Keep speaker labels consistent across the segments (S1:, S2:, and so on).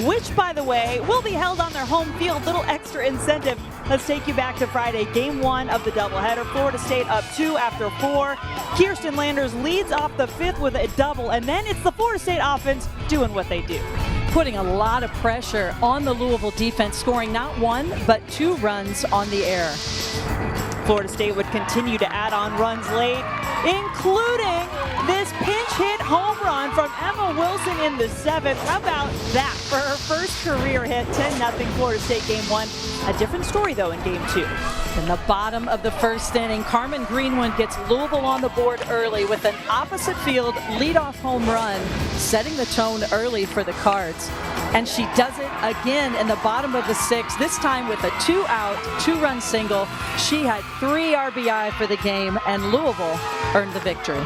S1: which, by the way, will be held on their home field. Little extra incentive. Let's take you back to Friday, game 1 of the doubleheader. Florida State up 2 after 4. Kirsten Landers leads off the 5th with a double, and then it's the Florida State offense doing what they do.
S2: Putting a lot of pressure on the Louisville defense, scoring not 1, but 2 runs on the air.
S1: Florida State would continue to add on runs late, including this pinch hit home run from Emma Wilson in the 7th. How about that for her first career hit? 10-0 Florida State game 1. A different story, though, in game 2.
S2: In the bottom of the first inning, Carmen Greenwood gets Louisville on the board early with an opposite field leadoff home run, setting the tone early for the Cards. And she does it again in the bottom of the 6th, this time with a 2-out, 2-run single. She had 3 RBI for the game, and Louisville earned the victory.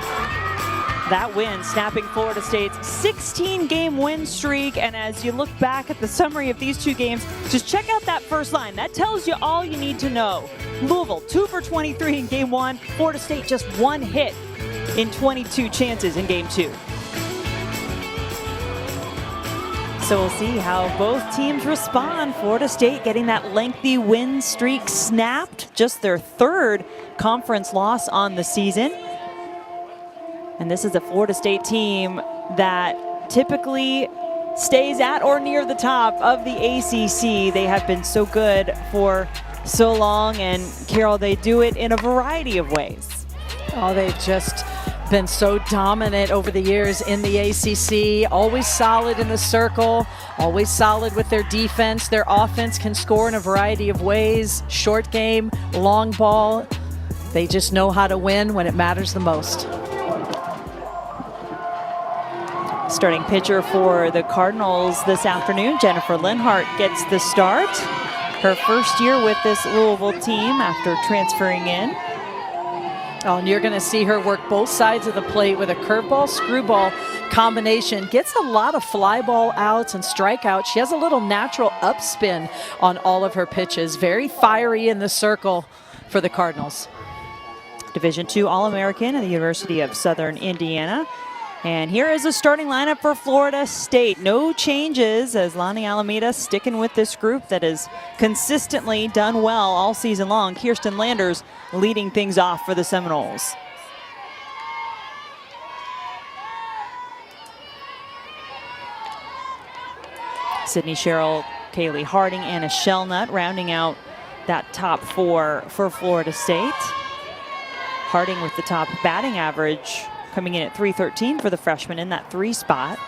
S1: That win snapping Florida State's 16-game win streak. And as you look back at the summary of these 2 games, just check out that first line. That tells you all you need to know. Louisville 2 for 23 in game 1. Florida State just 1 hit in 22 chances in game 2. So we'll see how both teams respond. Florida State getting that lengthy win streak snapped, just their 3rd conference loss on the season. And this is a Florida State team that typically stays at or near the top of the ACC. They have been so good for so long, and Carol, they do it in a variety of ways.
S2: Oh, they've just been so dominant over the years in the ACC, always solid in the circle, always solid with their defense. Their offense can score in a variety of ways, short game, long ball. They just know how to win when it matters the most.
S1: Starting pitcher for the Cardinals this afternoon, Jennifer Linhart gets the start. Her first year with this Louisville team after transferring in.
S2: Oh, and you're going to see her work both sides of the plate with a curveball, screwball combination. Gets a lot of fly ball outs and strikeouts. She has a little natural upspin on all of her pitches. Very fiery in the circle for the Cardinals.
S1: Division II All-American at the University of Southern Indiana. And here is a starting lineup for Florida State. No changes as Lonnie Alameda sticking with this group that has consistently done well all season long. Kirsten Landers leading things off for the Seminoles. Sydney Sherrill, Kaylee Harding, Anna Shellnut rounding out that top 4 for Florida State. Harding with the top batting average, coming in at .313 for the freshman in that 3 spot.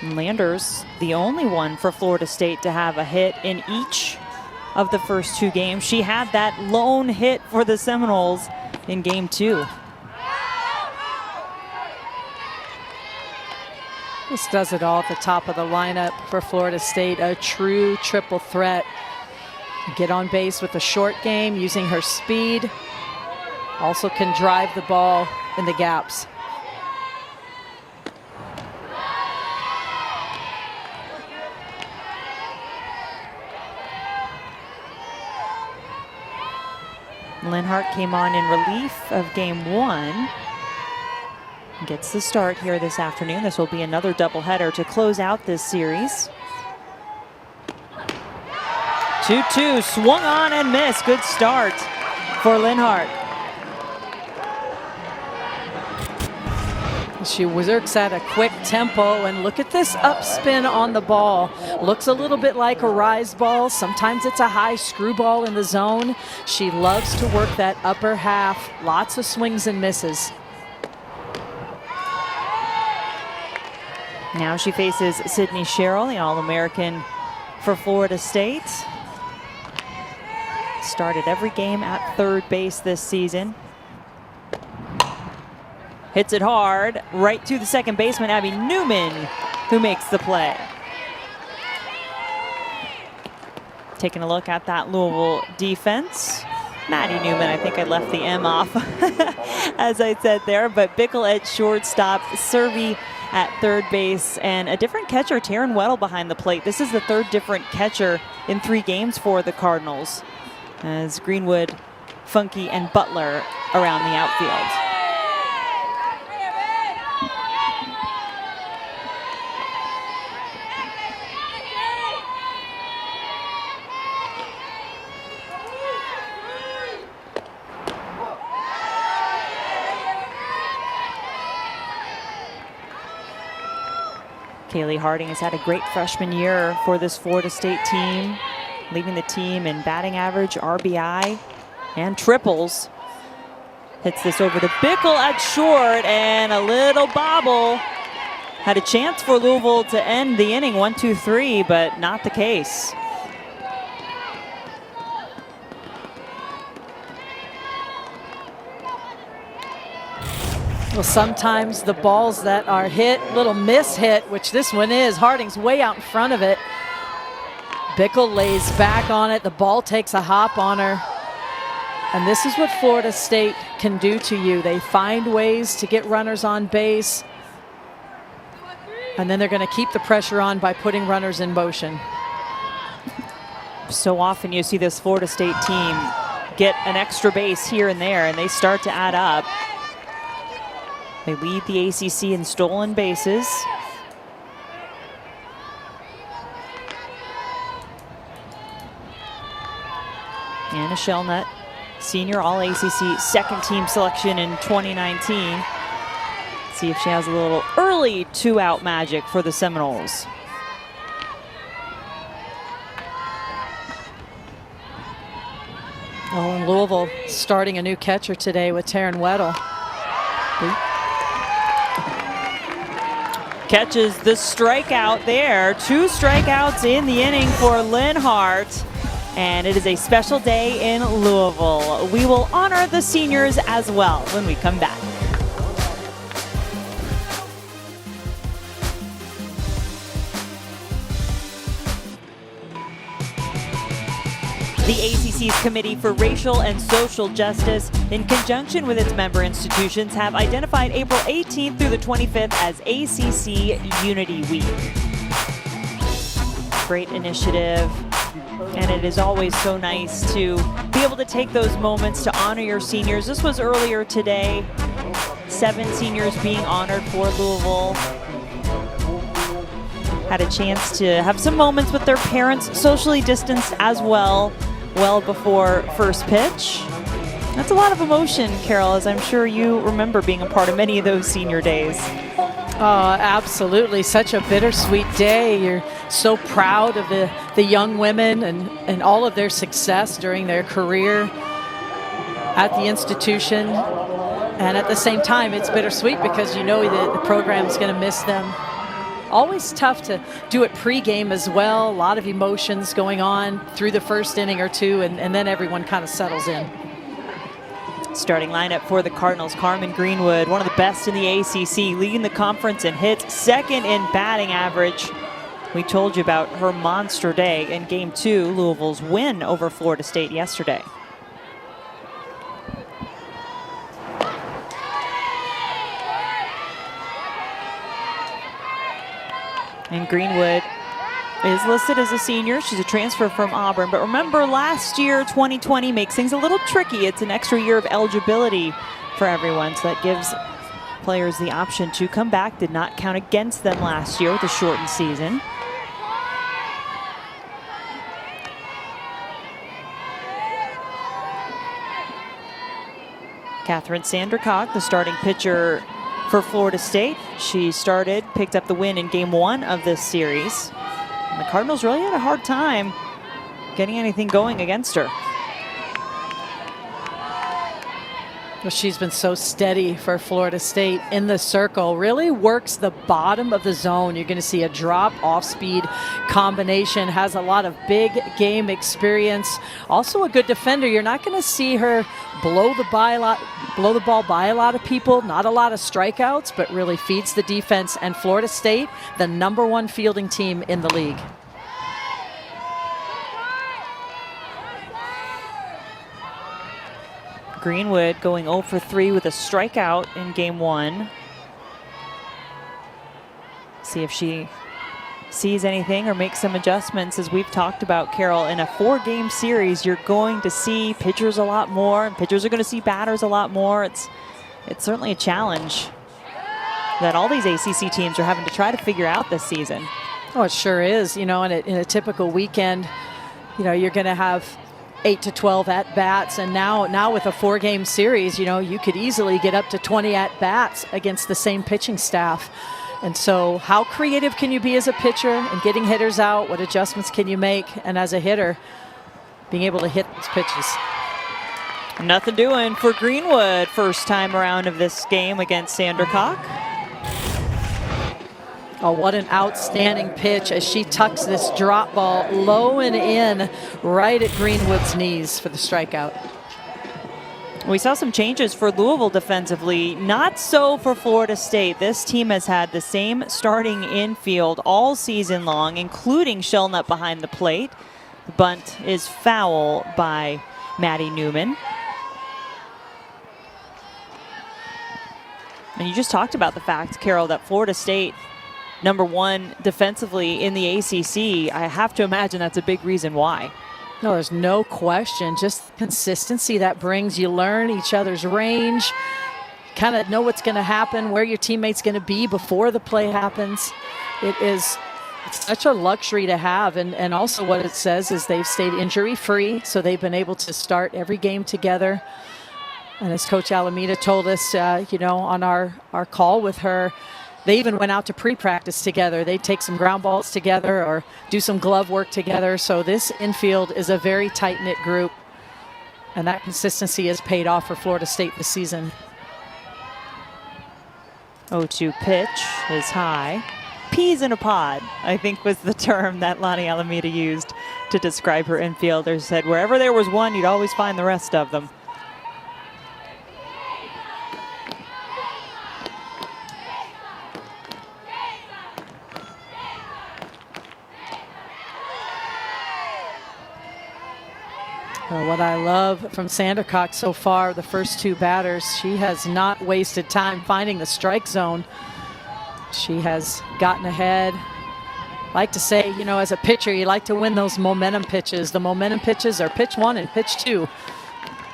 S1: Landers, the only one for Florida State to have a hit in each of the first 2 games. She had that lone hit for the Seminoles in game 2.
S2: This does it all at the top of the lineup for Florida State. A true triple threat. Get on base with a short game using her speed. Also can drive the ball in the gaps.
S1: Linhart came on in relief of game 1. Gets the start here this afternoon. This will be another doubleheader to close out this series. 2-2, swung on and missed. Good start for Linhart.
S2: She works at a quick tempo, and look at this upspin on the ball. Looks a little bit like a rise ball. Sometimes it's a high screwball in the zone. She loves to work that upper half. Lots of swings and misses.
S1: Now she faces Sydney Sherrill, the All-American for Florida State. Started every game at 3rd base this season. Hits it hard, right to the second baseman, Abby Newman, who makes the play. Taking a look at that Louisville defense. Maddie Newman, I think I left the M off, as I said there, but Bickle at shortstop, Servey at 3rd base, and a different catcher, Taryn Weddle, behind the plate. This is the 3rd different catcher in 3 games for the Cardinals, as Greenwood Funky and Butler around the outfield. Kaylee Harding has had a great freshman year for this Florida State team, leading the team in batting average, RBI, and triples. Hits this over to Bickle at short, and a little bobble. Had a chance for Louisville to end the inning 1-2-3, but not the case.
S2: Well, sometimes the balls that are hit, little miss hit, which this one is, Harding's way out in front of it. Bickle lays back on it. The ball takes a hop on her. And this is what Florida State can do to you. They find ways to get runners on base. And then they're going to keep the pressure on by putting runners in motion.
S1: So often you see this Florida State team get an extra base here and there, and they start to add up. They lead the ACC in stolen bases. Anna Shellnut, senior All-ACC second team selection in 2019. See if she has a little early two-out magic for the Seminoles.
S2: Well, in Louisville, starting a new catcher today with Taryn Weddle.
S1: Catches the strikeout there. 2 strikeouts in the inning for Lynn Hart. And it is a special day in Louisville. We will honor the seniors as well when we come back. The ACC's Committee for Racial and Social Justice, in conjunction with its member institutions, have identified April 18th through the 25th as ACC Unity Week. Great initiative, and it is always so nice to be able to take those moments to honor your seniors. This was earlier today, 7 seniors being honored for Louisville. Had a chance to have some moments with their parents, socially distanced as well before first pitch. That's a lot of emotion, Carol, as I'm sure you remember being a part of many of those senior days.
S2: Oh, absolutely. Such a bittersweet day. You're so proud of the young women and all of their success during their career at the institution. And at the same time, it's bittersweet because you know that the program's going to miss them. Always tough to do it pregame as well. A lot of emotions going on through the first inning or two, and then everyone kind of settles in.
S1: Starting lineup for the Cardinals, Carmen Greenwood, one of the best in the ACC, leading the conference in hits, second in batting average. We told you about her monster day in Game 2, Louisville's win over Florida State yesterday. And Greenwood is listed as a senior. She's a transfer from Auburn. But remember, last year, 2020, makes things a little tricky. It's an extra year of eligibility for everyone. So that gives players the option to come back. Did not count against them last year with a shortened season. Catherine Sandercock, the starting pitcher for Florida State. She started, picked up the win in Game 1 of this series. And the Cardinals really had a hard time getting anything going against her.
S2: Well, she's been so steady for Florida State in the circle. Really works the bottom of the zone. You're going to see a drop off speed combination. Has a lot of big game experience. Also a good defender. You're not going to see her blow the ball by a lot of people. Not a lot of strikeouts, but really feeds the defense. And Florida State, the #1 fielding team in the league.
S1: Greenwood going 0 for 3 with a strikeout in Game 1. See if she sees anything or makes some adjustments. As we've talked about, Carol, in a 4-game series, you're going to see pitchers a lot more, and pitchers are going to see batters a lot more. It's certainly a challenge that all these ACC teams are having to try to figure out this season.
S2: Oh, it sure is. You know, in a typical weekend, you know, you're going to have 8 to 12 at-bats, and now with a 4-game series, you know, you could easily get up to 20 at-bats against the same pitching staff. And so how creative can you be as a pitcher in getting hitters out? What adjustments can you make? And as a hitter, being able to hit those pitches.
S1: Nothing doing for Greenwood. First time around of this game against Sandercock.
S2: Oh, what an outstanding pitch as she tucks this drop ball low and in right at Greenwood's knees for the strikeout.
S1: We saw some changes for Louisville defensively, not so for Florida State. This team has had the same starting infield all season long, including Shellnut behind the plate. The bunt is foul by Maddie Newman. And you just talked about the fact, Carol, that Florida State, #1 defensively in the ACC. I have to imagine that's a big reason why.
S2: No, there's no question. Just consistency that brings. You learn each other's range, kind of know what's going to happen, where your teammate's going to be before the play happens. It's such a luxury to have. And also what it says is they've stayed injury-free, so they've been able to start every game together. And as Coach Alameda told us, you know, on our call with her, they even went out to pre-practice together. They'd take some ground balls together or do some glove work together. So this infield is a very tight-knit group, and that consistency has paid off for Florida State this season.
S1: 0-2 pitch is high. Peas in a pod, I think, was the term that Lonnie Alameda used to describe her infielders. Said wherever there was one, you'd always find the rest of them.
S2: What I love from Sandercock so far, the first 2 batters, she has not wasted time finding the strike zone. She has gotten ahead. I like to say, you know, as a pitcher, you like to win those momentum pitches. The momentum pitches are pitch 1 and pitch 2.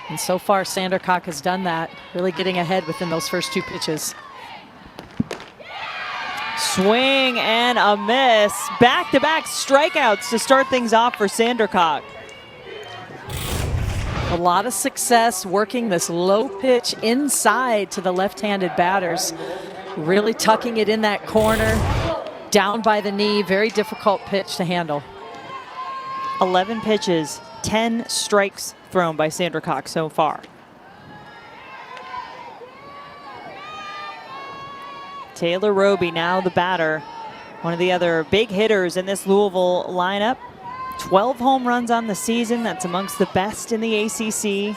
S2: And so far, Sandercock has done that, really getting ahead within those first 2 pitches.
S1: Swing and a miss. Back-to-back strikeouts to start things off for Sandercock.
S2: A lot of success working this low pitch inside to the left-handed batters. Really tucking it in that corner, down by the knee. Very difficult pitch to handle.
S1: 11 pitches, 10 strikes thrown by Sandercock so far. Taylor Roby now the batter. One of the other big hitters in this Louisville lineup. 12 home runs on the season. That's amongst the best in the ACC.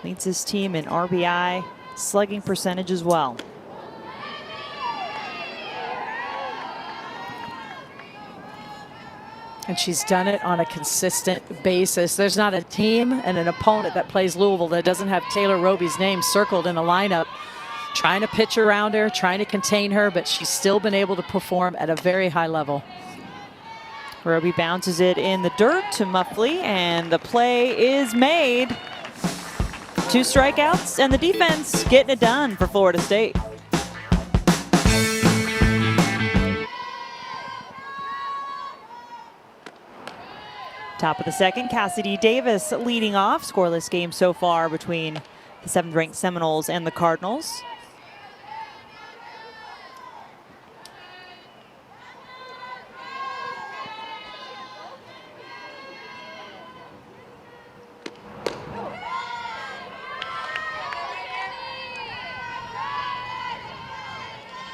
S1: Leads his team in RBI, slugging percentage as well.
S2: And she's done it on a consistent basis. There's not a team and an opponent that plays Louisville that doesn't have Taylor Roby's name circled in the lineup. Trying to pitch around her, trying to contain her, but she's still been able to perform at a very high level.
S1: Roby bounces it in the dirt to Muffley, and the play is made. 2 strikeouts, and the defense getting it done for Florida State. Top of the second, Cassidy Davis leading off. Scoreless game so far between the 7th-ranked Seminoles and the Cardinals.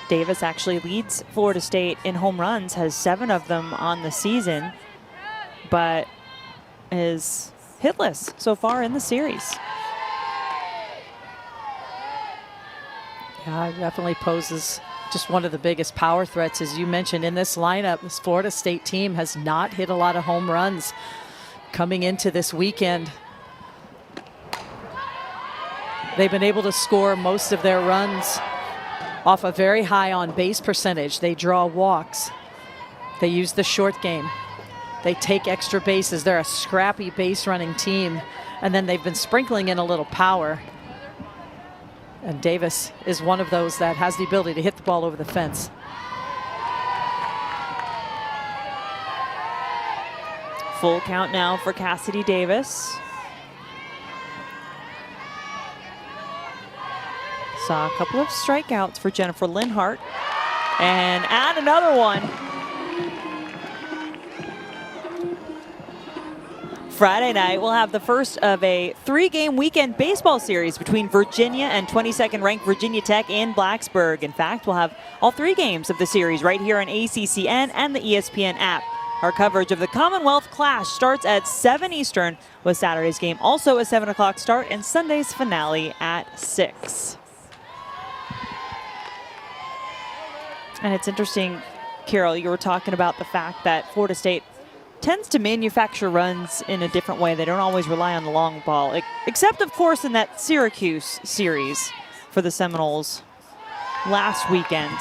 S1: Davis actually leads Florida State in home runs, has 7 of them on the season, but is hitless so far in the series.
S2: Yeah, it definitely poses just one of the biggest power threats. As you mentioned, in this lineup, this Florida State team has not hit a lot of home runs coming into this weekend. They've been able to score most of their runs off a very high on base percentage. They draw walks. They use the short game. They take extra bases. They're a scrappy base running team. And then they've been sprinkling in a little power. And Davis is one of those that has the ability to hit the ball over the fence.
S1: Full count now for Cassidy Davis. Saw a couple of strikeouts for Jennifer Linhart. And add another one. Friday night, we'll have the first of a 3-game weekend baseball series between Virginia and 22nd ranked Virginia Tech in Blacksburg. In fact, we'll have all 3 games of the series right here on ACCN and the ESPN app. Our coverage of the Commonwealth Clash starts at 7 Eastern, with Saturday's game also a 7 o'clock start and Sunday's finale at 6. And it's interesting, Carol, you were talking about the fact that Florida State tends to manufacture runs in a different way. They don't always rely on the long ball, except, of course, in that Syracuse series for the Seminoles last weekend,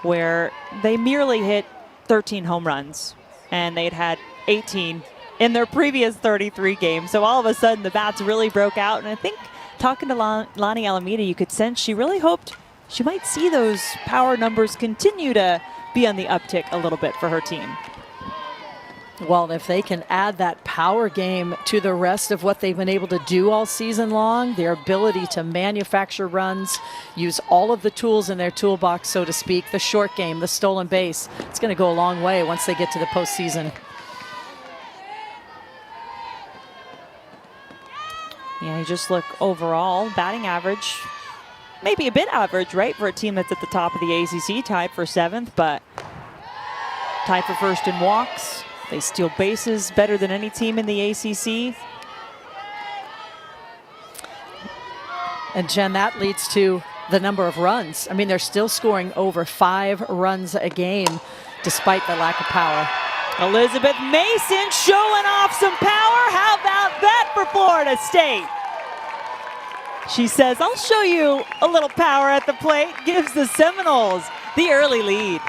S1: where they merely hit 13 home runs, and they'd had 18 in their previous 33 games. So all of a sudden, the bats really broke out, and I think talking to Lonnie Alameda, you could sense she really hoped she might see those power numbers continue to be on the uptick a little bit for her team.
S2: Well, if they can add that power game to the rest of what they've been able to do all season long, their ability to manufacture runs, use all of the tools in their toolbox, so to speak, the short game, the stolen base, it's going to go a long way once they get to the postseason.
S1: Yeah, you just look overall, batting average, maybe a bit average, right, for a team that's at the top of the ACC, tied for 7th, but tied for 1st in walks. They steal bases better than any team in the ACC.
S2: And Jen, that leads to the number of runs. I mean, they're still scoring over 5 runs a game despite the lack of power.
S1: Elizabeth Mason showing off some power. How about that for Florida State? She says, I'll show you a little power at the plate. Gives the Seminoles the early lead.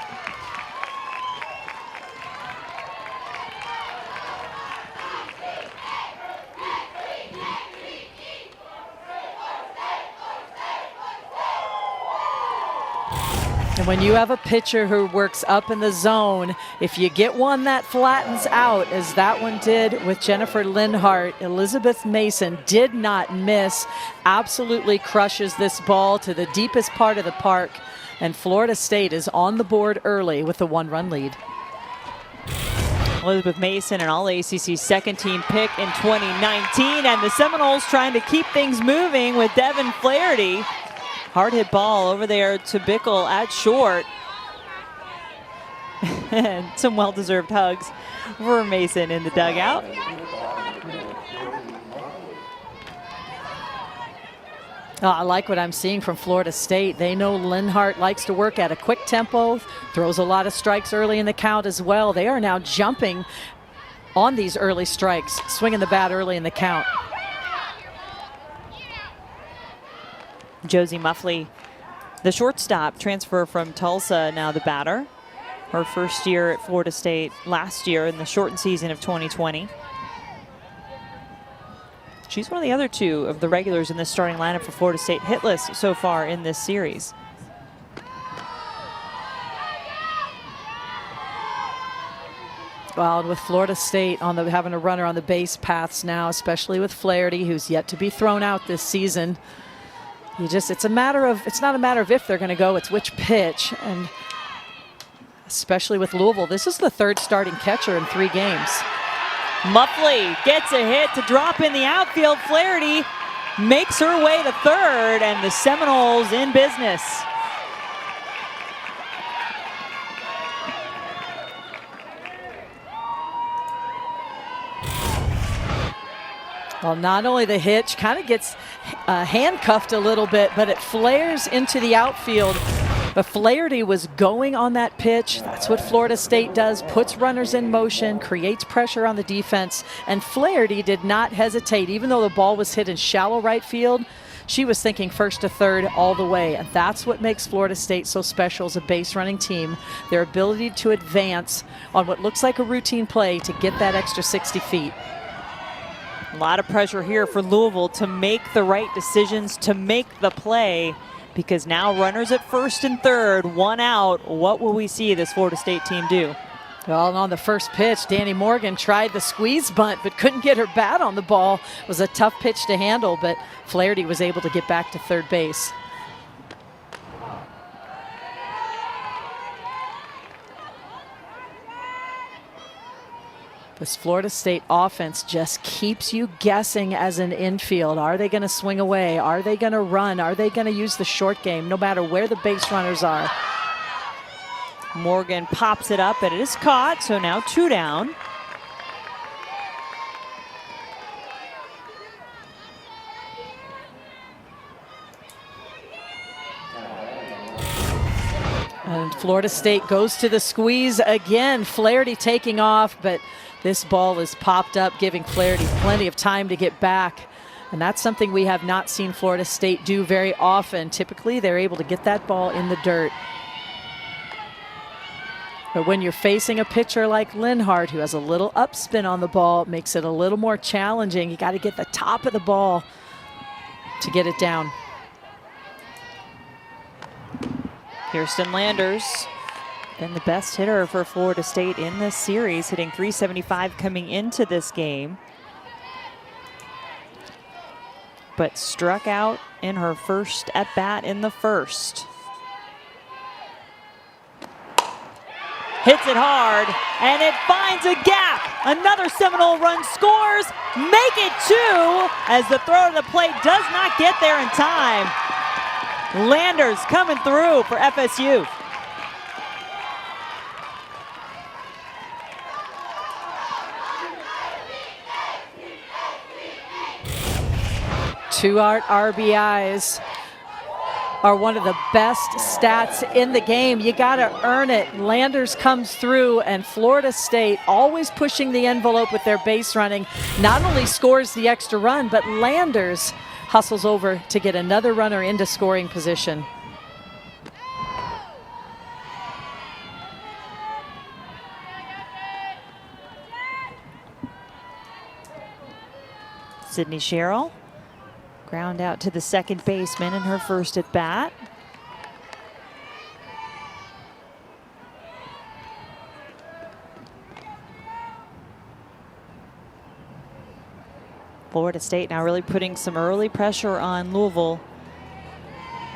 S2: And when you have a pitcher who works up in the zone, if you get one that flattens out, as that one did with Jennifer Linhart, Elizabeth Mason did not miss, absolutely crushes this ball to the deepest part of the park, and Florida State is on the board early with a 1-run lead.
S1: Elizabeth Mason, an All-ACC second-team pick in 2019, and the Seminoles trying to keep things moving with Devin Flaherty. Hard hit ball over there to Bickle at short. And some well-deserved hugs for Mason in the dugout.
S2: Oh, I like what I'm seeing from Florida State. They know Linhart likes to work at a quick tempo, throws a lot of strikes early in the count as well. They are now jumping on these early strikes, swinging the bat early in the count.
S1: Josie Muffley, the shortstop, transfer from Tulsa, now the batter. Her first year at Florida State last year in the shortened season of 2020. She's one of the other 2 of the regulars in this starting lineup for Florida State, hitless so far in this series.
S2: Well, and with Florida State having a runner on the base paths now, especially with Flaherty, who's yet to be thrown out this season, it's not a matter of if they're going to go, it's which pitch. And especially with Louisville, this is the 3rd starting catcher in 3 games.
S1: Muffley gets a hit to drop in the outfield. Flaherty makes her way to 3rd, and the Seminoles in business.
S2: Well, not only the hitch kind of gets handcuffed a little bit, but it flares into the outfield. But Flaherty was going on that pitch. That's what Florida State does, puts runners in motion, creates pressure on the defense. And Flaherty did not hesitate. Even though the ball was hit in shallow right field, She was thinking first to third all the way, and that's what makes Florida State so special as a base running team. Their ability to advance on what looks like a routine play to get that extra 60 feet.
S1: A lot of pressure here for Louisville to make the right decisions, to make the play, because now runners at first and third, one out. What will we see this Florida State team do?
S2: Well, and on the first pitch, Danny Morgan tried the squeeze bunt but couldn't get her bat on the ball. It was a tough pitch to handle, but Flaherty was able to get back to third base. This Florida State offense just keeps you guessing as an infield. Are they going to swing away? Are they going to run? Are they going to use the short game, no matter where the base runners are?
S1: Morgan pops it up, and it is caught, so now 2 down.
S2: And Florida State goes to the squeeze again. Flaherty taking off, but this ball is popped up, giving Flaherty plenty of time to get back. And that's something we have not seen Florida State do very often. Typically, they're able to get that ball in the dirt. But when you're facing a pitcher like Linhart, who has a little upspin on the ball, it makes it a little more challenging. You got to get the top of the ball to get it down.
S1: Kirsten Landers, been the best hitter for Florida State in this series, hitting .375 coming into this game. But struck out in her first at-bat in the first. Hits it hard, and it finds a gap. Another Seminole run scores, make it 2, as the throw to the plate does not get there in time. Landers coming through for FSU.
S2: Two RBIs are one of the best stats in the game. You got to earn it. Landers comes through, and Florida State, always pushing the envelope with their base running, not only scores the extra run, but Landers hustles over to get another runner into scoring position.
S1: Sydney Sherrill, ground out to the second baseman in her first at bat. Florida State now really putting some early pressure on Louisville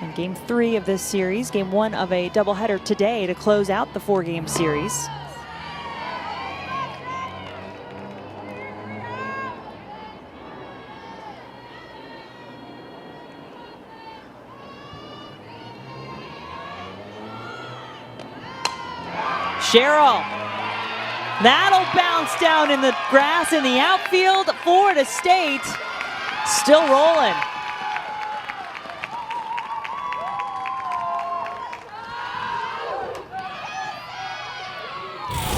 S1: in game 3 of this series, game 1 of a doubleheader today to close out the 4-game series. Sherrill, that'll bounce down in the grass in the outfield. Florida State still rolling.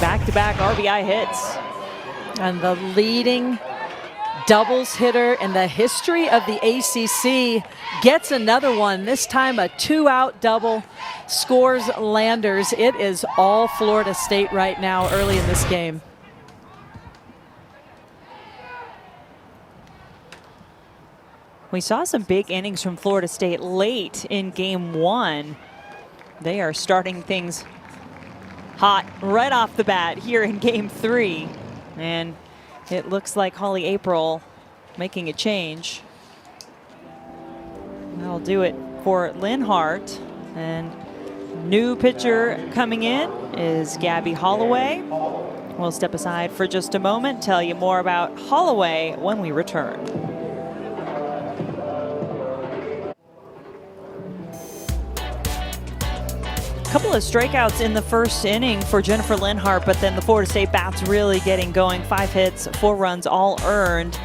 S1: Back-to-back RBI hits.
S2: And the leading doubles hitter in the history of the ACC gets another one, this time a 2-out double, scores Landers. It is all Florida State right now early in this game.
S1: We saw some big innings from Florida State late in game 1. They are starting things hot right off the bat here in game 3. And it looks like Holly April making a change. That'll do it for Linhart. And new pitcher coming in is Gabby Holloway. We'll step aside for just a moment, tell you more about Holloway when we return. Couple of strikeouts in the first inning for Jennifer Linhart, but then the Florida State bats really getting going. 5 hits, 4 runs, all earned,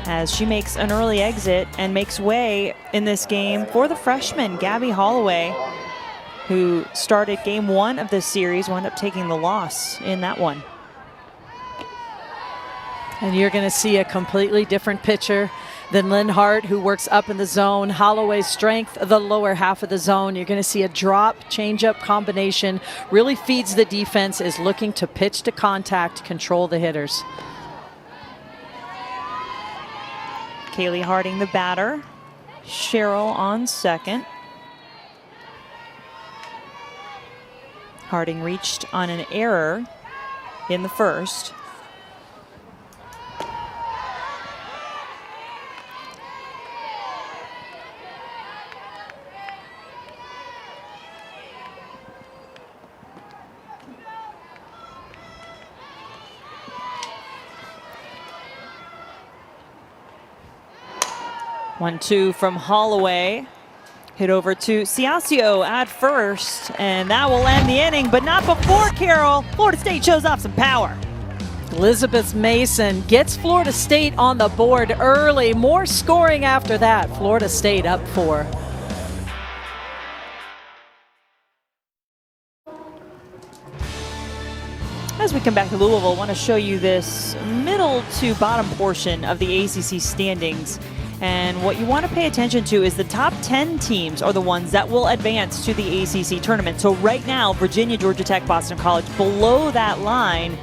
S1: as she makes an early exit and makes way in this game for the freshman, Gabby Holloway, who started game 1 of this series, wound up taking the loss in that one.
S2: And you're going to see a completely different pitcher Then Linhart, who works up in the zone. Holloway's strength, the lower half of the zone. You're going to see a drop, change-up combination. Really feeds the defense, is looking to pitch to contact, control the hitters.
S1: Kaylee Harding, the batter. Cheryl on second. Harding reached on an error in the first. One-two from Holloway. Hit over to Ciascio at first, and that will end the inning, but not before, Carol. Florida State shows off some power.
S2: Elizabeth Mason gets Florida State on the board early. More scoring after that. Florida State up 4.
S1: As we come back to Louisville, I want to show you this middle to bottom portion of the ACC standings. And what you want to pay attention to is the top 10 teams are the ones that will advance to the ACC tournament. So right now, Virginia, Georgia Tech, Boston College below that line.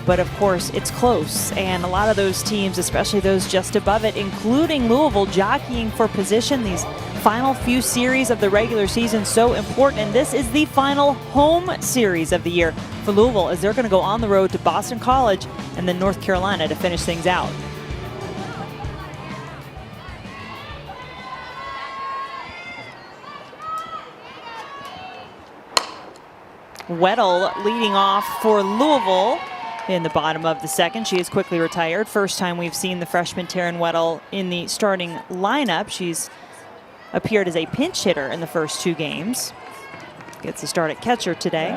S1: But of course, it's close. And a lot of those teams, especially those just above it, including Louisville, jockeying for position. These final few series of the regular season so important. And this is the final home series of the year for Louisville, as they're going to go on the road to Boston College and then North Carolina to finish things out. Weddle leading off for Louisville in the bottom of the second. She is quickly retired. First time we've seen the freshman Taryn Weddle in the starting lineup. She's appeared as a pinch hitter in the first 2 games. Gets a start at catcher today.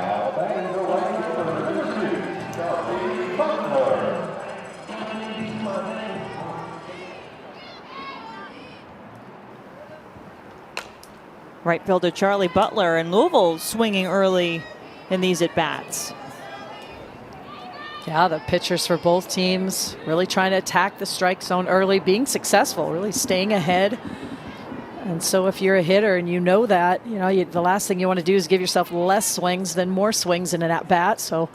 S1: Right fielder Charlie Butler, and Louisville swinging early in these at-bats.
S2: Yeah, the pitchers for both teams really trying to attack the strike zone early, being successful, really staying ahead. And so if you're a hitter and you know that, the last thing you want to do is give yourself less swings than more swings in an at-bat. So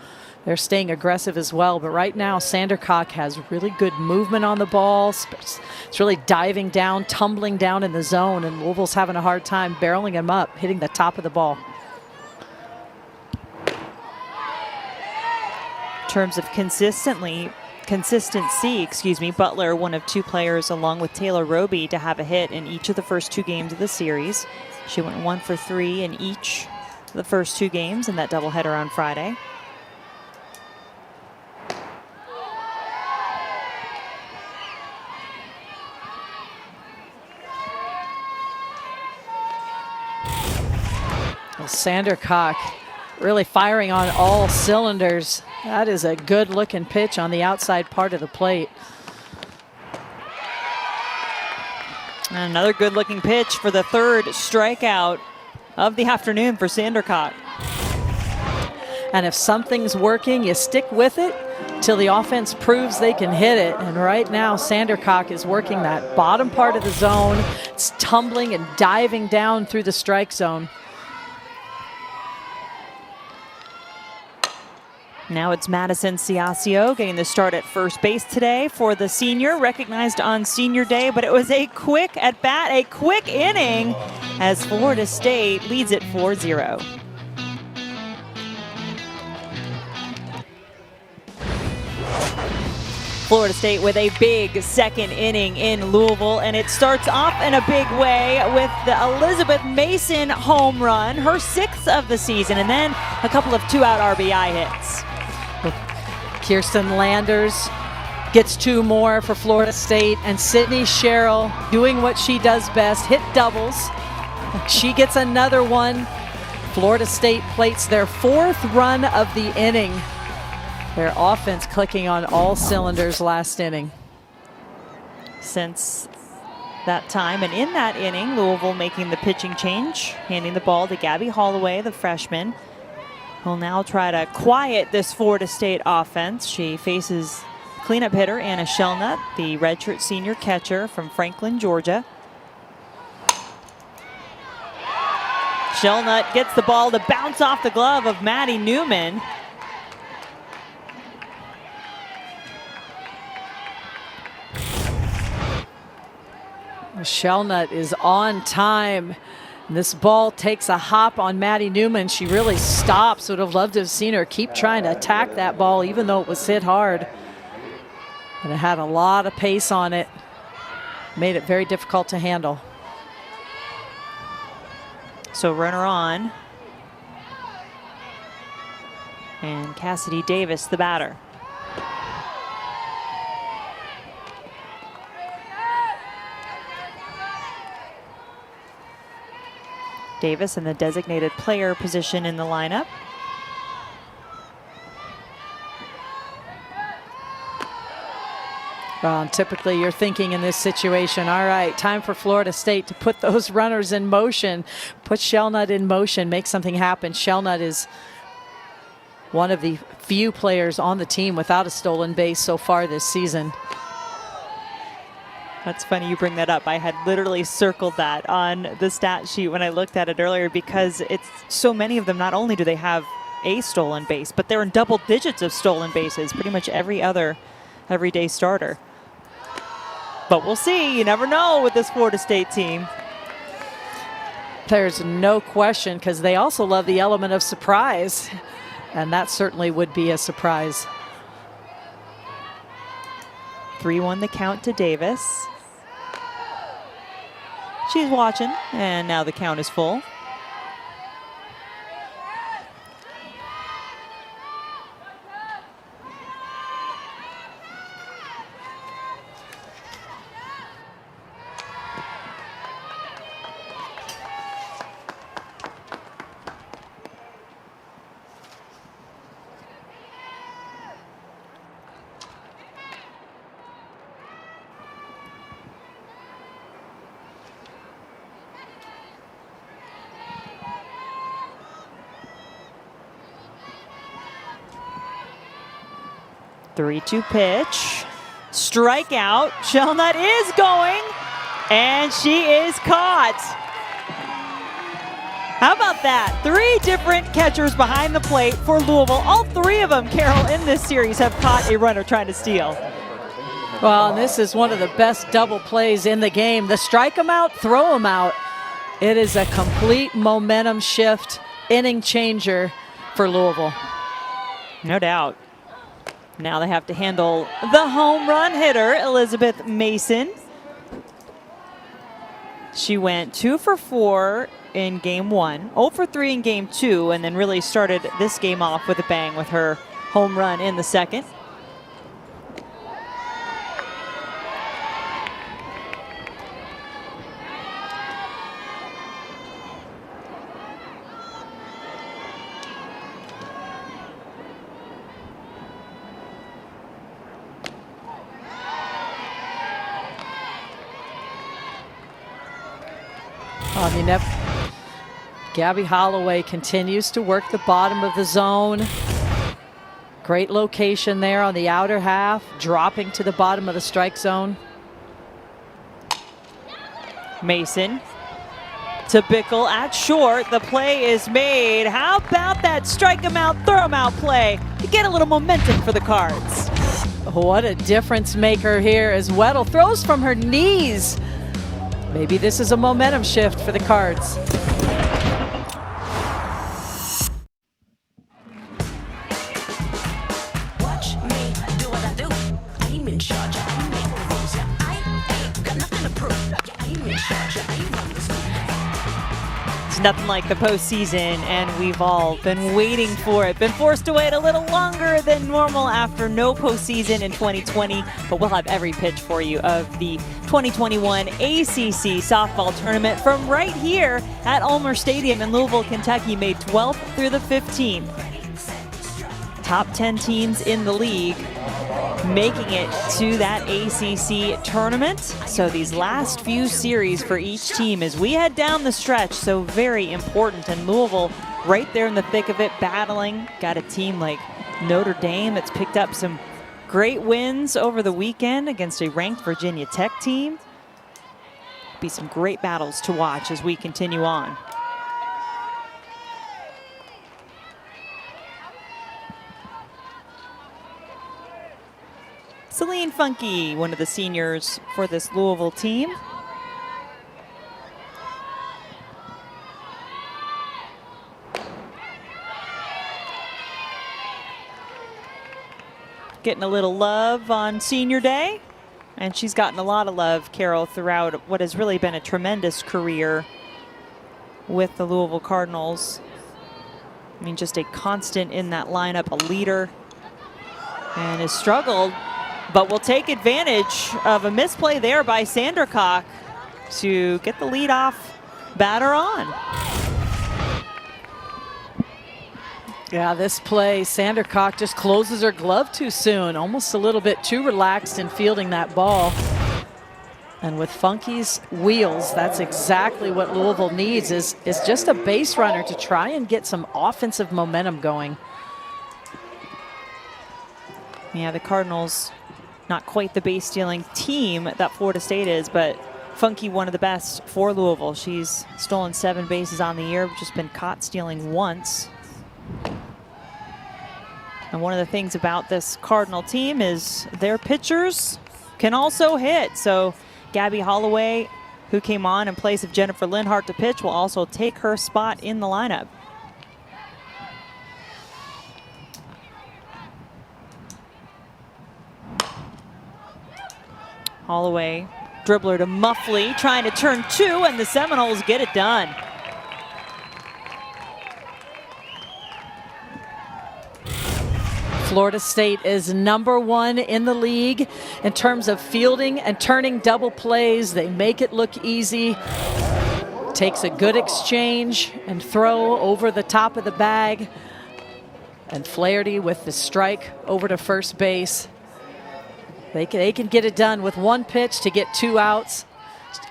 S2: they're staying aggressive as well. But right now, Sandercock has really good movement on the ball. It's really diving down, tumbling down in the zone, and Louisville's having a hard time barreling him up, hitting the top of the ball.
S1: In terms of consistency, Butler, one of 2 players along with Taylor Roby to have a hit in each of the first 2 games of the series. She went 1 for 3 in each of the first 2 games in that doubleheader on Friday.
S2: Well, Sandercock really firing on all cylinders. That is a good looking pitch on the outside part of the plate.
S1: And another good looking pitch for the 3rd strikeout of the afternoon for Sandercock.
S2: And if something's working, you stick with it till the offense proves they can hit it. And right now, Sandercock is working that bottom part of the zone. It's tumbling and diving down through the strike zone.
S1: Now it's Madison Ciascio getting the start at first base today for the senior, recognized on Senior Day, but it was a quick at-bat, a quick inning as Florida State leads it 4-0. Florida State with a big second inning in Louisville, and it starts off in a big way with the Elizabeth Mason home run, her 6th of the season, and then a couple of 2-out RBI hits.
S2: Kirsten Landers gets 2 more for Florida State, and Sydney Sherrill doing what she does best, hit doubles. She gets another one. Florida State plates their 4th run of the inning. Their offense clicking on all cylinders last inning.
S1: Since that time, and in that inning, Louisville making the pitching change, handing the ball to Gabby Holloway, the freshman. Will now try to quiet this Florida State offense. She faces cleanup hitter Anna Shellnut, the redshirt senior catcher from Franklin, Georgia. Shellnut gets the ball to bounce off the glove of Maddie Newman.
S2: Shellnut is on time. This ball takes a hop on Maddie Newman. She really stops. Would have loved to have seen her keep trying to attack that ball, even though it was hit hard. And it had a lot of pace on it. Made it very difficult to handle.
S1: So runner on. And Cassidy Davis, the batter. Davis in the designated player position in the lineup.
S2: Well, typically you're thinking in this situation, all right, time for Florida State to put those runners in motion, put Shellnut in motion, make something happen. Shellnut is one of the few players on the team without a stolen base so far this season.
S1: That's funny you bring that up. I had literally circled that on the stat sheet when I looked at it earlier, because it's so many of them. Not only do they have a stolen base, but they're in double digits of stolen bases, pretty much every other everyday starter. But we'll see. You never know with this Florida State team.
S2: There's no question, because they also love the element of surprise, and that certainly would be a surprise.
S1: 3-1 the count to Davis. She's watching, and now the count is full. Three-two pitch. Strikeout. Shellnut is going, and she is caught. How about that? 3 different catchers behind the plate for Louisville. All 3 of them, Carol, in this series have caught a runner trying to steal.
S2: Well, and this is one of the best double plays in the game. The strike them out, throw them out. It is a complete momentum shift, inning changer for Louisville.
S1: No doubt. Now they have to handle the home run hitter, Elizabeth Mason. She went 2 for 4 in game 1, 0 for 3 in game 2, and then really started this game off with a bang with her home run in the second.
S2: I mean, Gabby Holloway continues to work the bottom of the zone. Great location there on the outer half, dropping to the bottom of the strike zone.
S1: Mason to Bickle at short. The play is made. How about that strike him out, throw him out play to get a little momentum for the Cards?
S2: What a difference maker here as Weddle throws from her knees. Maybe this is a momentum shift for the Cards.
S3: Watch me do what I do. I'm in charge. I make the rules. Yeah, I ain't got nothing to prove. Yeah, I'm in charge. I run the school.
S1: It's nothing like the postseason, and we've all been waiting for it. Been forced to wait a little longer than normal after no postseason in 2020, but we'll have every pitch for you of the 2021 ACC softball tournament from right here at Ulmer Stadium in Louisville, Kentucky, May 12th through the 15th. Top 10 teams in the league making it to that ACC tournament. So these last few series for each team as we head down the stretch, so very important. And Louisville right there in the thick of it, battling. Got a team like Notre Dame that's picked up some great wins over the weekend against a ranked Virginia Tech team. Be some great battles to watch as we continue on. Celine Funky, one of the seniors for this Louisville team. Getting a little love on senior day. And she's gotten a lot of love, Carol, throughout what has really been a tremendous career with the Louisville Cardinals. I mean, just a constant in that lineup, a leader, and has struggled, but will take advantage of a misplay there by Sandercock to get the leadoff batter on.
S2: Yeah, this play, Sandercock just closes her glove too soon, almost a little bit too relaxed in fielding that ball. And with Funky's wheels, that's exactly what Louisville needs, is just a base runner to try and get some offensive momentum going.
S1: Yeah, the Cardinals, not quite the base stealing team that Florida State is, but Funky, one of the best for Louisville. She's stolen 7 bases on the year, just been caught stealing once. And one of the things about this Cardinal team is their pitchers can also hit. So Gabby Holloway, who came on in place of Jennifer Linhart to pitch, will also take her spot in the lineup. Holloway, dribbler to Muffley, trying to turn 2, and the Seminoles get it done.
S2: Florida State is #1 in the league in terms of fielding and turning double plays. They make it look easy. Takes a good exchange and throw over the top of the bag. And Flaherty with the strike over to first base. They can get it done with 1 pitch to get 2 outs.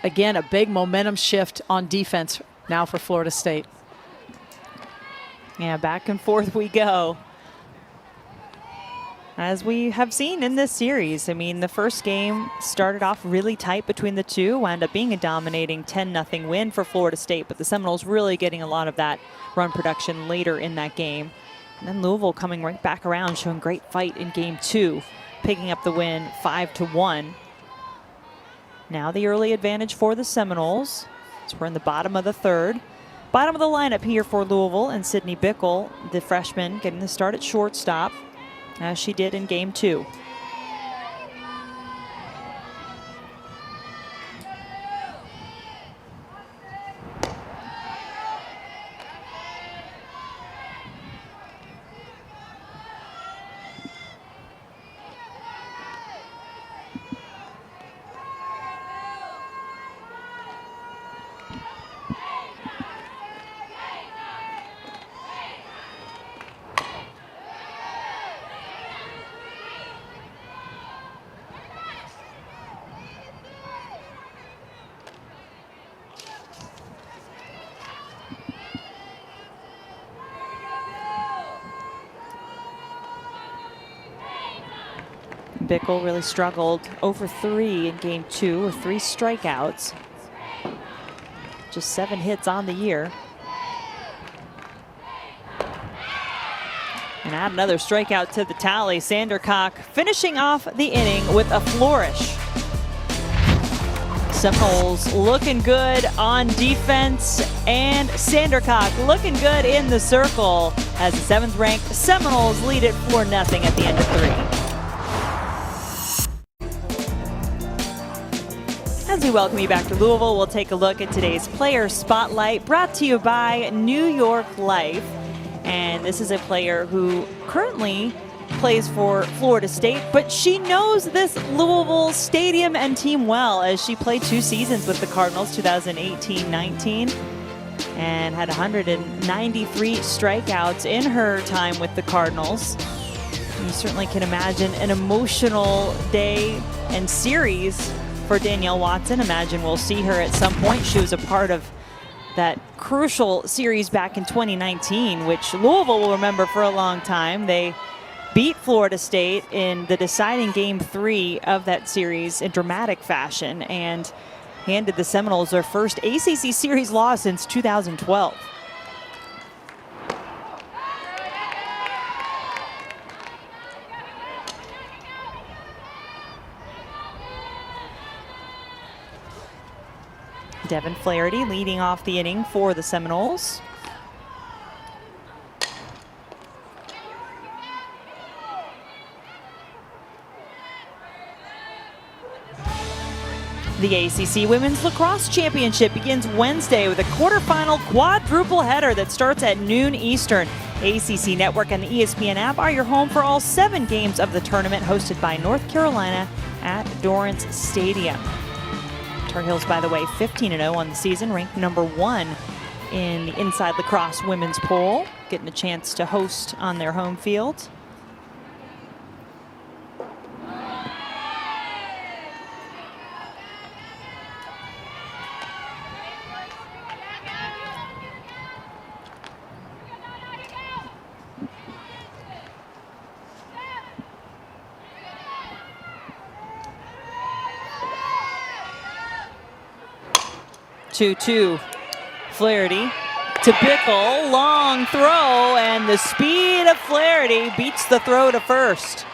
S2: Again, a big momentum shift on defense now for Florida State.
S1: Yeah, back and forth we go. As we have seen in this series, I mean, the first game started off really tight between the two, wound up being a dominating 10-0 win for Florida State, but the Seminoles really getting a lot of that run production later in that game. And then Louisville coming right back around, showing great fight in game 2, picking up the win 5-1. Now the early advantage for the Seminoles. So we're in the bottom of the 3rd. Bottom of the lineup here for Louisville, and Sydney Bickle, the freshman, getting the start at shortstop, as she did in game 2. Bickle really struggled over 3 in game 2 with 3 strikeouts. Just 7 hits on the year. And add another strikeout to the tally. Sandercock finishing off the inning with a flourish. Seminoles looking good on defense, and Sandercock looking good in the circle as the 7th ranked Seminoles lead it 4-0 at the end of 3. As we welcome you back to Louisville, we'll take a look at today's Player Spotlight, brought to you by New York Life. And this is a player who currently plays for Florida State, but she knows this Louisville stadium and team well, as she played 2 seasons with the Cardinals, 2018-19, and had 193 strikeouts in her time with the Cardinals. You certainly can imagine an emotional day and series for Danielle Watson. Imagine we'll see her at some point. She was a part of that crucial series back in 2019, which Louisville will remember for a long time. They beat Florida State in the deciding game 3 of that series in dramatic fashion and handed the Seminoles their first ACC series loss since 2012. Devin Flaherty leading off the inning for the Seminoles. The ACC Women's Lacrosse Championship begins Wednesday with a quarterfinal quadruple header that starts at noon Eastern. ACC Network and the ESPN app are your home for all 7 games of the tournament, hosted by North Carolina at Dorrance Stadium. Tar Heels, by the way, 15-0 on the season, ranked number 1 in the Inside Lacrosse Women's poll, getting a chance to host on their home field. Two. Flaherty to Bickle, long throw, and the speed of Flaherty beats the throw to first.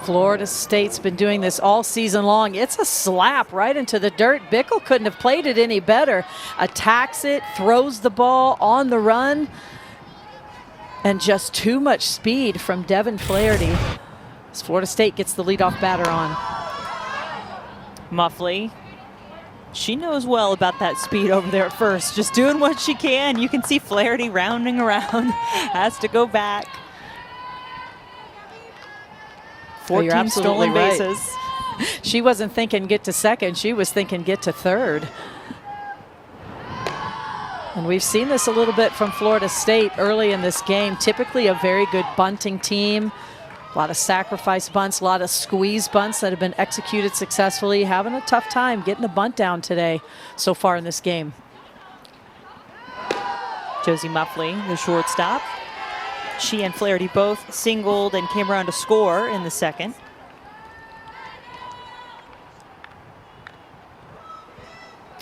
S2: Florida State's been doing this all season long. It's a slap right into the dirt. Bickle couldn't have played it any better. Attacks it, throws the ball on the run, and just too much speed from Devin Flaherty as Florida State gets the leadoff batter on.
S1: Muffley, she knows well about that speed over there at first, just doing what she can. You can see Flaherty rounding around, has to go back. 14 stolen bases.
S2: Right. She wasn't thinking get to second, she was thinking get to third. And we've seen this a little bit from Florida State early in this game. Typically a very good bunting team. A lot of sacrifice bunts, a lot of squeeze bunts that have been executed successfully. Having a tough time getting the bunt down today so far in this game.
S1: Josie Muffley, the shortstop. She and Flaherty both singled and came around to score in the second.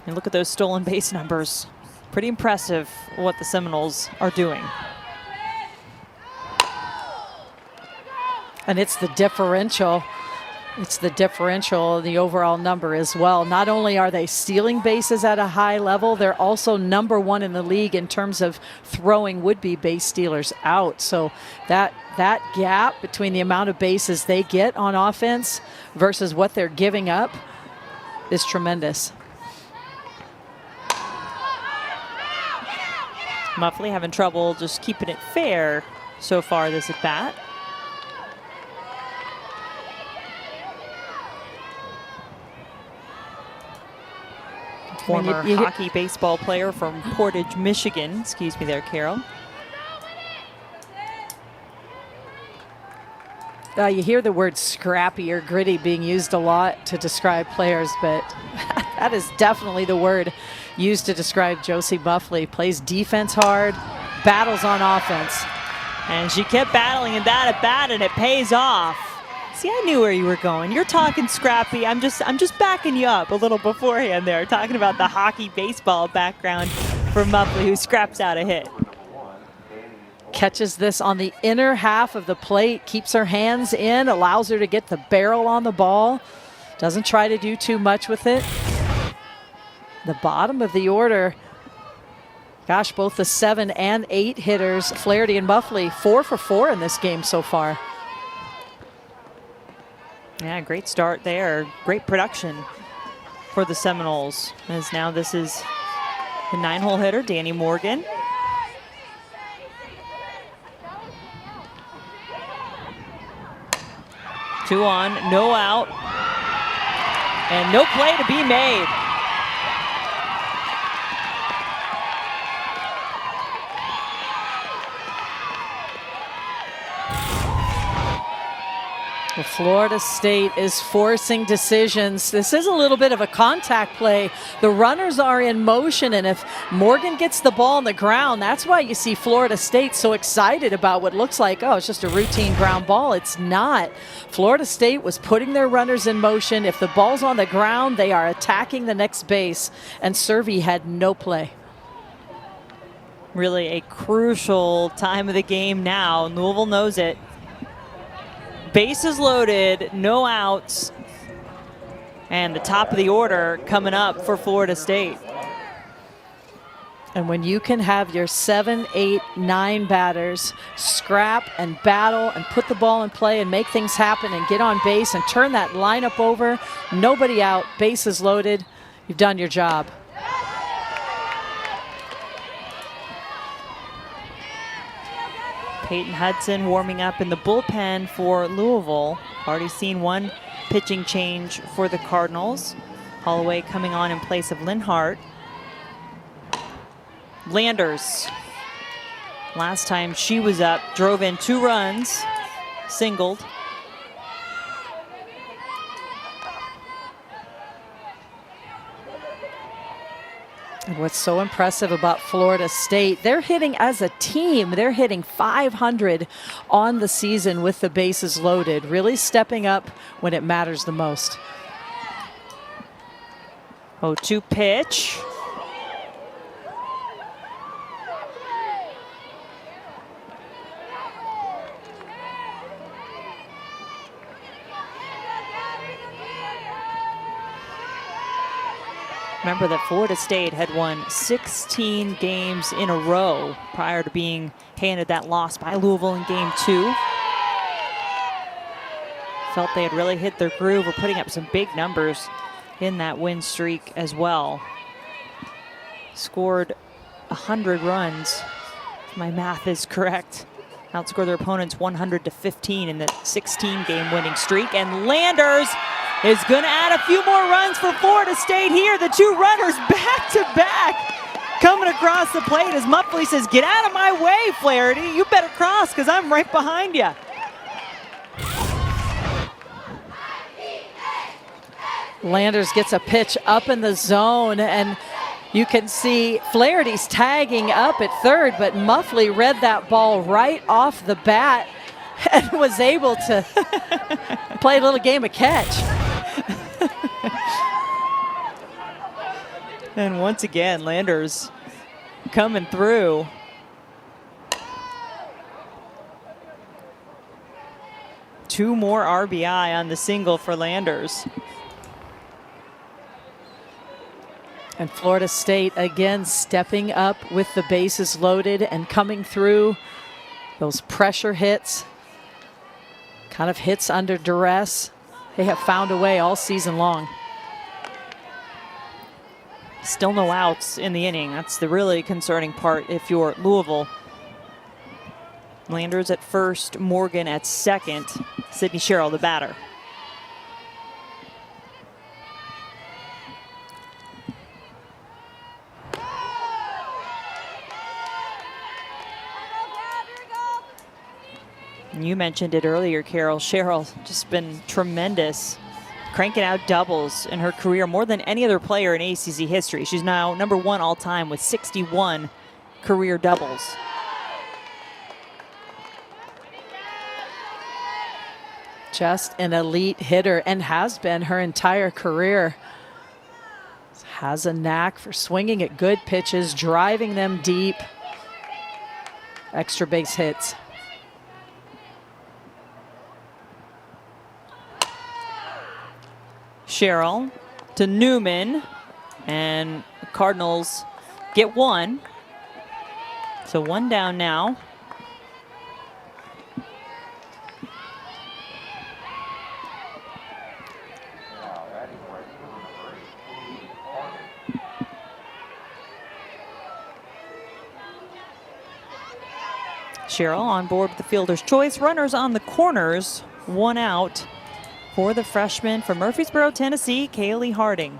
S1: And look at those stolen base numbers. Pretty impressive what the Seminoles are doing.
S2: And it's the differential. It's the differential, the overall number as well. Not only are they stealing bases at a high level, they're also number 1 in the league in terms of throwing would-be base stealers out. So that gap between the amount of bases they get on offense versus what they're giving up is tremendous.
S1: Muffley having trouble just keeping it fair so far this at bat. Former hockey baseball player from Portage, Michigan. Excuse me there, Carol.
S2: You hear the word scrappy or gritty being used a lot to describe players, but that is definitely the word used to describe Josie Muffley. Plays defense hard, battles on offense.
S1: And she kept battling in that at bat, and it pays off. See, I knew where you were going. You're talking scrappy. I'm just backing you up a little beforehand there, talking about the hockey baseball background for Muffley, who scraps out a hit.
S2: Catches this on the inner half of the plate, keeps her hands in, allows her to get the barrel on the ball. Doesn't try to do too much with it. The bottom of the order, gosh, both the 7 and 8 hitters, Flaherty and Muffley, 4 for 4 in this game so far.
S1: Yeah, great start there. Great production for the Seminoles, as now this is the 9-hole hitter, Danny Morgan. Two on, no out, and no play to be made.
S2: Well, Florida State is forcing decisions. This is a little bit of a contact play. The runners are in motion, and if Morgan gets the ball on the ground, that's why you see Florida State so excited about what looks like, oh, it's just a routine ground ball. It's not. Florida State was putting their runners in motion. If the ball's on the ground, they are attacking the next base, and Servey had no play.
S1: Really a crucial time of the game now. Louisville knows it. Bases loaded, no outs, and the top of the order coming up for Florida State.
S2: And when you can have your 7, 8, 9 batters scrap and battle and put the ball in play and make things happen and get on base and turn that lineup over, nobody out, bases loaded, you've done your job.
S1: Peyton Hudson warming up in the bullpen for Louisville. Already seen one pitching change for the Cardinals. Holloway coming on in place of Linhart. Landers, last time she was up, drove in 2 runs, singled.
S2: And what's so impressive about Florida State, they're hitting as a team. They're hitting .500 on the season with the bases loaded, really stepping up when it matters the most.
S1: 0-2 pitch. Remember that Florida State had won 16 games in a row prior to being handed that loss by Louisville in game 2. Felt they had really hit their groove, were putting up some big numbers in that win streak as well. Scored 100 runs, if my math is correct. Outscored their opponents 100-15 in the 16-game winning streak. And Landers is going to add a few more runs for Florida State here. The 2 runners back to back coming across the plate as Muffley says, get out of my way, Flaherty. You better cross because I'm right behind you.
S2: Landers gets a pitch up in the zone, and you can see Flaherty's tagging up at third, but Muffley read that ball right off the bat and was able to play a little game of catch.
S1: And once again, Landers coming through. Two more RBI on the single for Landers.
S2: And Florida State again stepping up with the bases loaded and coming through those pressure hits, kind of hits under duress. They have found a way all season long.
S1: Still no outs in the inning. That's the really concerning part if you're Louisville. Landers at first, Morgan at second. Sydney Sherrill, the batter. You mentioned it earlier, Carol. Sherrill just been tremendous, cranking out doubles in her career, more than any other player in ACC history. She's now #1 all time with 61 career doubles.
S2: Just an elite hitter and has been her entire career. Has a knack for swinging at good pitches, driving them deep. Extra base hits.
S1: Sherrill to Newman, and the Cardinals get 1. So 1 down now. Sherrill on board with the fielder's choice. Runners on the corners, 1 out for the freshman from Murfreesboro, Tennessee, Kaylee Harding.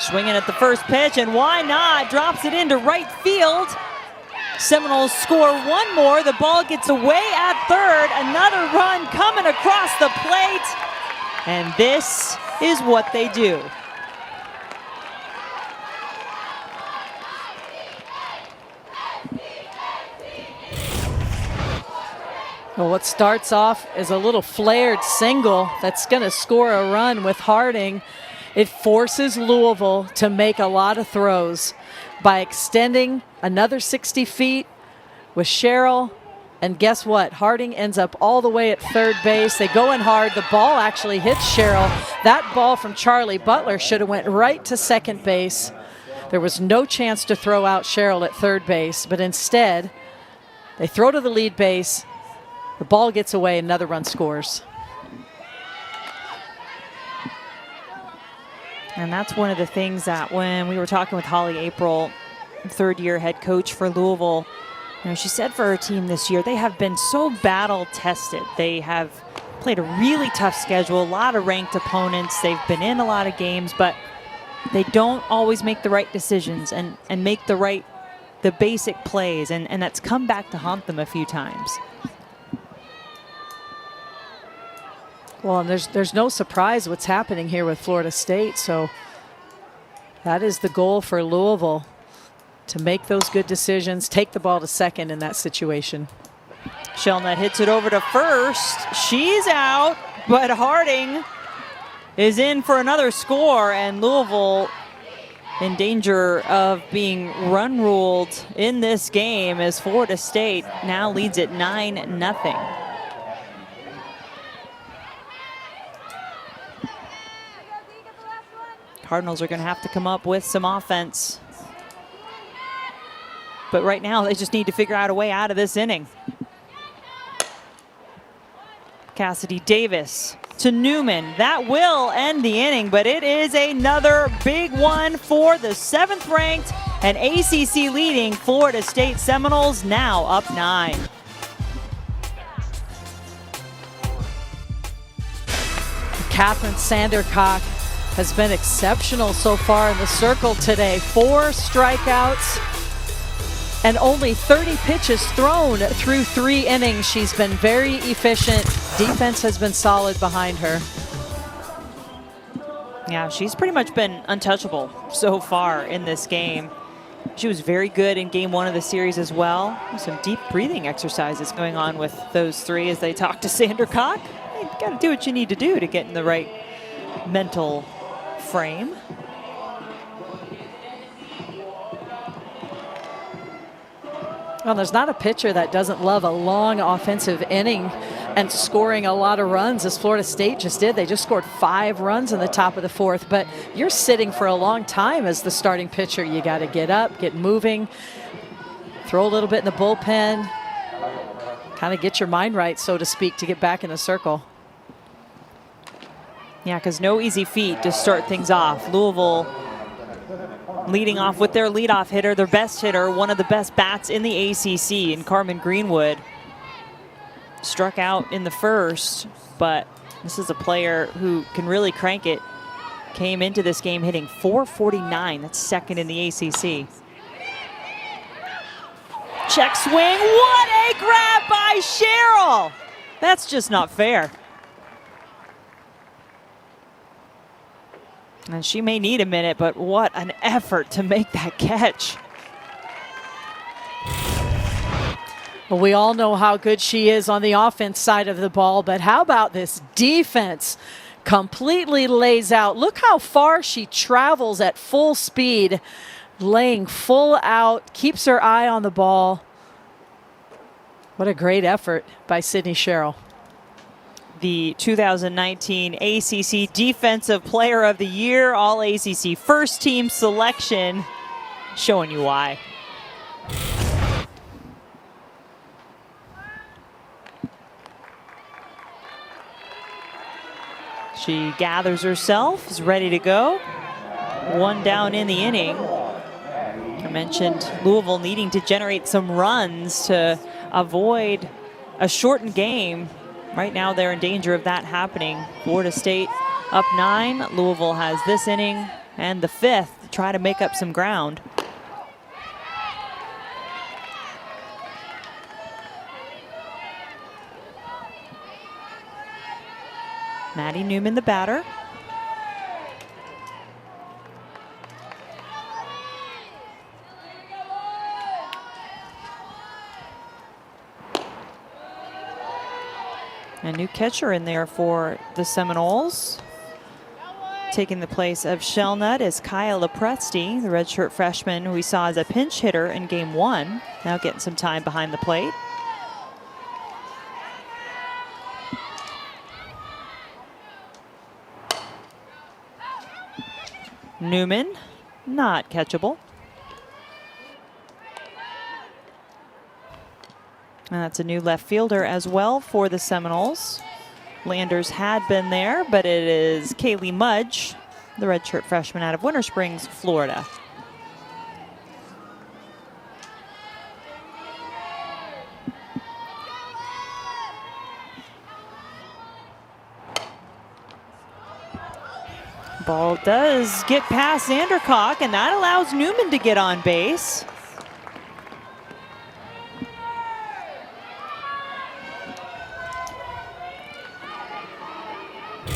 S1: Swinging at the first pitch, and why not? Drops it into right field. Seminoles score one more. The ball gets away at third. Another run coming across the plate. And this is what they do.
S2: Well, what starts off as a little flared single that's going to score a run with Harding. It forces Louisville to make a lot of throws by extending another 60 feet with Cheryl. And guess what? Harding ends up all the way at third base. They go in hard. The ball actually hits Cheryl. That ball from Charlie Butler should have went right to second base. There was no chance to throw out Cheryl at third base, but instead they throw to the lead base. The ball gets away, another run scores.
S1: And that's one of the things that when we were talking with Holly April, third-year head coach for Louisville, she said for her team this year, they have been so battle-tested. They have played a really tough schedule, a lot of ranked opponents. They've been in a lot of games, but they don't always make the right decisions and make the basic plays, and that's come back to haunt them a few times.
S2: Well, and there's no surprise what's happening here with Florida State, so that is the goal for Louisville, to make those good decisions, take the ball to second in that situation.
S1: Shelnut hits it over to first. She's out, but Harding is in for another score, and Louisville in danger of being run ruled in this game as Florida State now leads it 9-0. Cardinals are going to have to come up with some offense. But right now, they just need to figure out a way out of this inning. Cassidy Davis to Newman. That will end the inning, but it is another big one for the 7th-ranked and ACC leading Florida State Seminoles, now up 9.
S2: Catherine Sandercock has been exceptional so far in the circle today. 4 strikeouts and only 30 pitches thrown through 3 innings. She's been very efficient. Defense has been solid behind her.
S1: Yeah, she's pretty much been untouchable so far in this game. She was very good in game 1 of the series as well. Some deep breathing exercises going on with those 3 as they talk to Sandercock. You got to do what you need to do to get in the right mental frame.
S2: Well, there's not a pitcher that doesn't love a long offensive inning and scoring a lot of runs, as Florida State just did. They just scored 5 runs in the top of the 4th, but you're sitting for a long time as the starting pitcher. You got to get up, get moving, throw a little bit in the bullpen, kind of get your mind right, so to speak, to get back in the circle.
S1: Yeah, because no easy feat to start things off. Louisville leading off with their leadoff hitter, their best hitter, one of the best bats in the ACC, in Carmen Greenwood. Struck out in the first, but this is a player who can really crank it. Came into this game hitting .449. That's second in the ACC. Check swing. What a grab by Cheryl! That's just not fair. And she may need a minute, but what an effort to make that catch.
S2: Well, we all know how good she is on the offense side of the ball, but how about this defense? Completely lays out. Look how far she travels at full speed, laying full out, keeps her eye on the ball. What a great effort by Sydney Sherrill.
S1: The 2019 ACC Defensive Player of the Year, All ACC First Team selection, showing you why. She gathers herself, is ready to go. 1 down in the inning. I mentioned Louisville needing to generate some runs to avoid a shortened game. Right now they're in danger of that happening. Florida State up 9. Louisville has this inning and the 5th to try to make up some ground. Maddie Newman, the batter. A new catcher in there for the Seminoles. Taking the place of Shellnut is Kaya Lepresti, the redshirt freshman we saw as a pinch hitter in game 1. Now getting some time behind the plate. Newman, not catchable. And that's a new left fielder as well for the Seminoles. Landers had been there, but it is Kaylee Mudge, the redshirt freshman out of Winter Springs, Florida. Ball does get past Zandercock, and that allows Newman to get on base.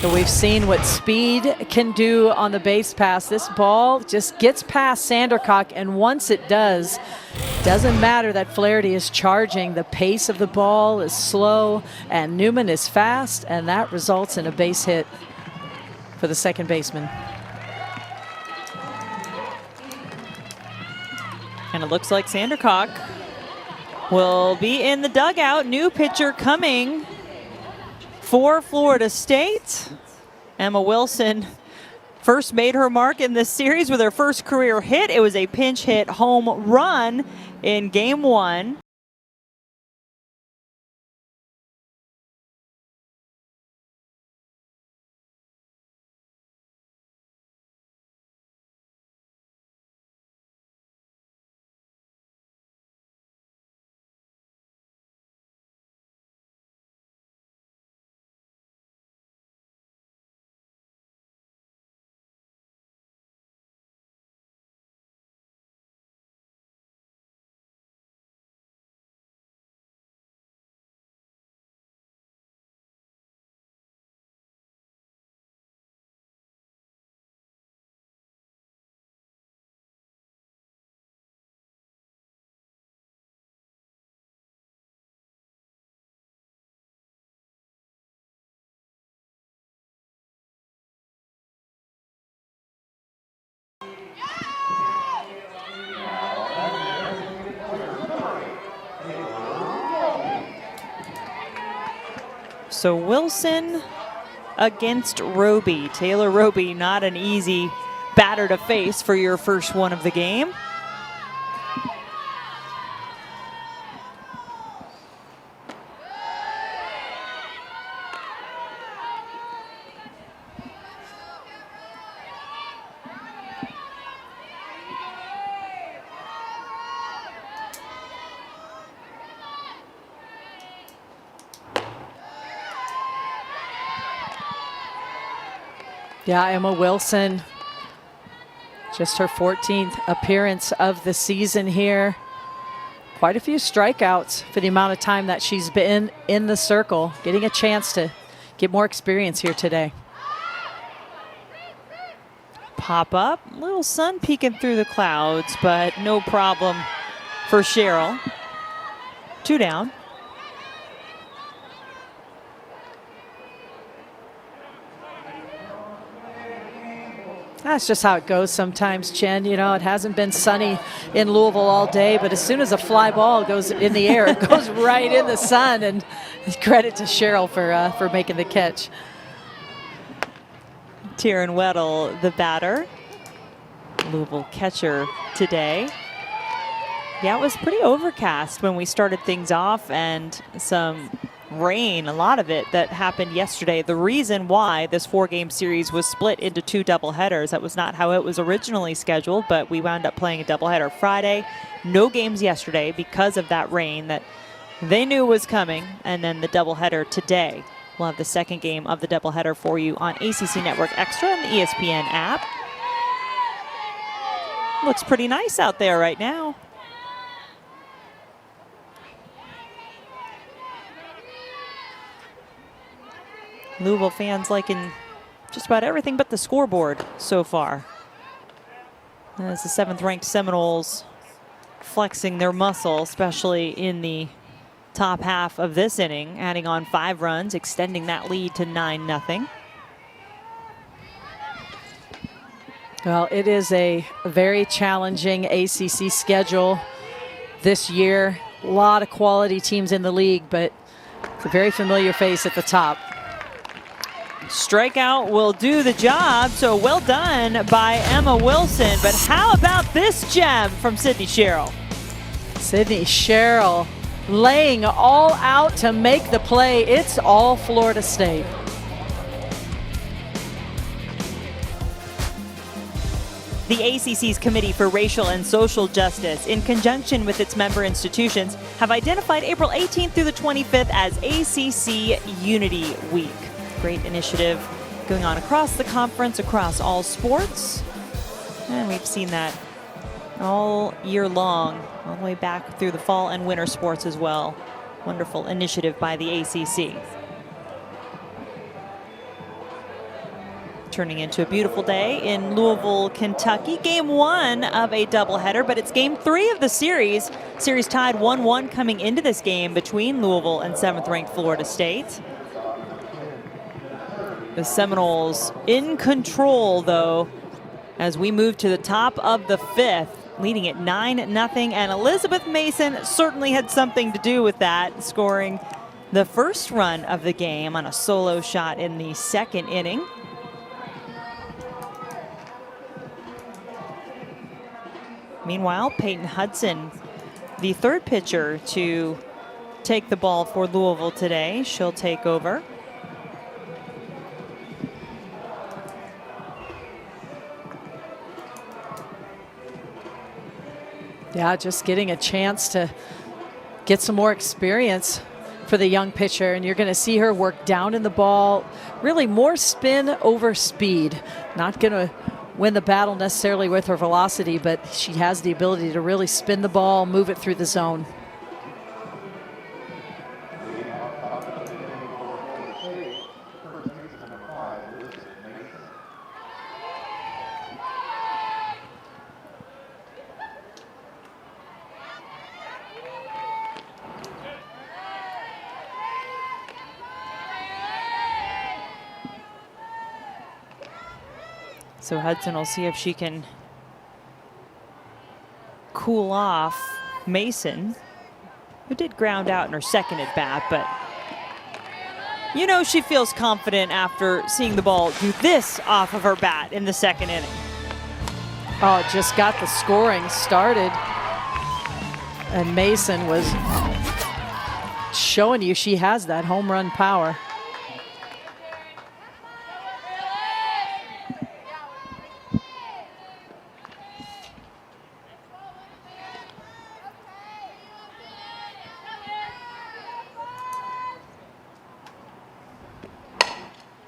S2: So we've seen what speed can do on the base pass. This ball just gets past Sandercock, and once it does, doesn't matter that Flaherty is charging. The pace of the ball is slow, and Newman is fast, and that results in a base hit for the second baseman.
S1: And it looks like Sandercock will be in the dugout. New pitcher coming for Florida State. Emma Wilson first made her mark in this series with her first career hit. It was a pinch hit home run in game 1. So Wilson against Roby. Taylor Roby, not an easy batter to face for your first one of the game.
S2: Yeah, Emma Wilson, just her 14th appearance of the season here. Quite a few strikeouts for the amount of time that she's been in the circle, getting a chance to get more experience here today.
S1: Pop up, little sun peeking through the clouds, but no problem for Cheryl. 2 down.
S2: That's just how it goes sometimes, Jen. You know, it hasn't been sunny in Louisville all day, but as soon as a fly ball goes in the air, it goes right in the sun. And credit to Cheryl for making the catch.
S1: Taryn Weddle, the batter. Louisville catcher today. Yeah, it was pretty overcast when we started things off, and some rain, a lot of it, that happened yesterday. The reason why this 4-game series was split into 2 doubleheaders. That was not how it was originally scheduled, but we wound up playing a doubleheader Friday. No games yesterday because of that rain that they knew was coming, and then the doubleheader today. We'll have the second game of the doubleheader for you on ACC Network Extra and the ESPN app. Looks pretty nice out there right now. Louisville fans liking just about everything but the scoreboard so far. As the 7th-ranked Seminoles flexing their muscle, especially in the top half of this inning, adding on 5 runs, extending that lead to 9-0.
S2: Well, it is a very challenging ACC schedule this year. A lot of quality teams in the league, but it's a very familiar face at the top.
S1: Strikeout will do the job, so well done by Emma Wilson. But how about this gem from Sydney Sherrill?
S2: Sydney Sherrill laying all out to make the play. It's all Florida State.
S1: The ACC's Committee for Racial and Social Justice, in conjunction with its member institutions, have identified April 18th through the 25th as ACC Unity Week. Great initiative going on across the conference, across all sports. And we've seen that all year long, all the way back through the fall and winter sports as well. Wonderful initiative by the ACC. Turning into a beautiful day in Louisville, Kentucky. Game 1 of a doubleheader, but it's game 3 of the series. Series tied 1-1 coming into this game between Louisville and 7th-ranked Florida State. The Seminoles in control, though, as we move to the top of the 5th, leading at 9-0. And Elizabeth Mason certainly had something to do with that, scoring the first run of the game on a solo shot in the 2nd inning. Meanwhile, Peyton Hudson, the 3rd pitcher to take the ball for Louisville today. She'll take over.
S2: Yeah, just getting a chance to get some more experience for the young pitcher, and you're going to see her work down in the ball, really more spin over speed. Not going to win the battle necessarily with her velocity, but she has the ability to really spin the ball, move it through the zone.
S1: So Hudson will see if she can cool off Mason, who did ground out in her 2nd at bat, but you know she feels confident after seeing the ball do this off of her bat in the 2nd inning.
S2: Oh, just got the scoring started. And Mason was showing you she has that home run power.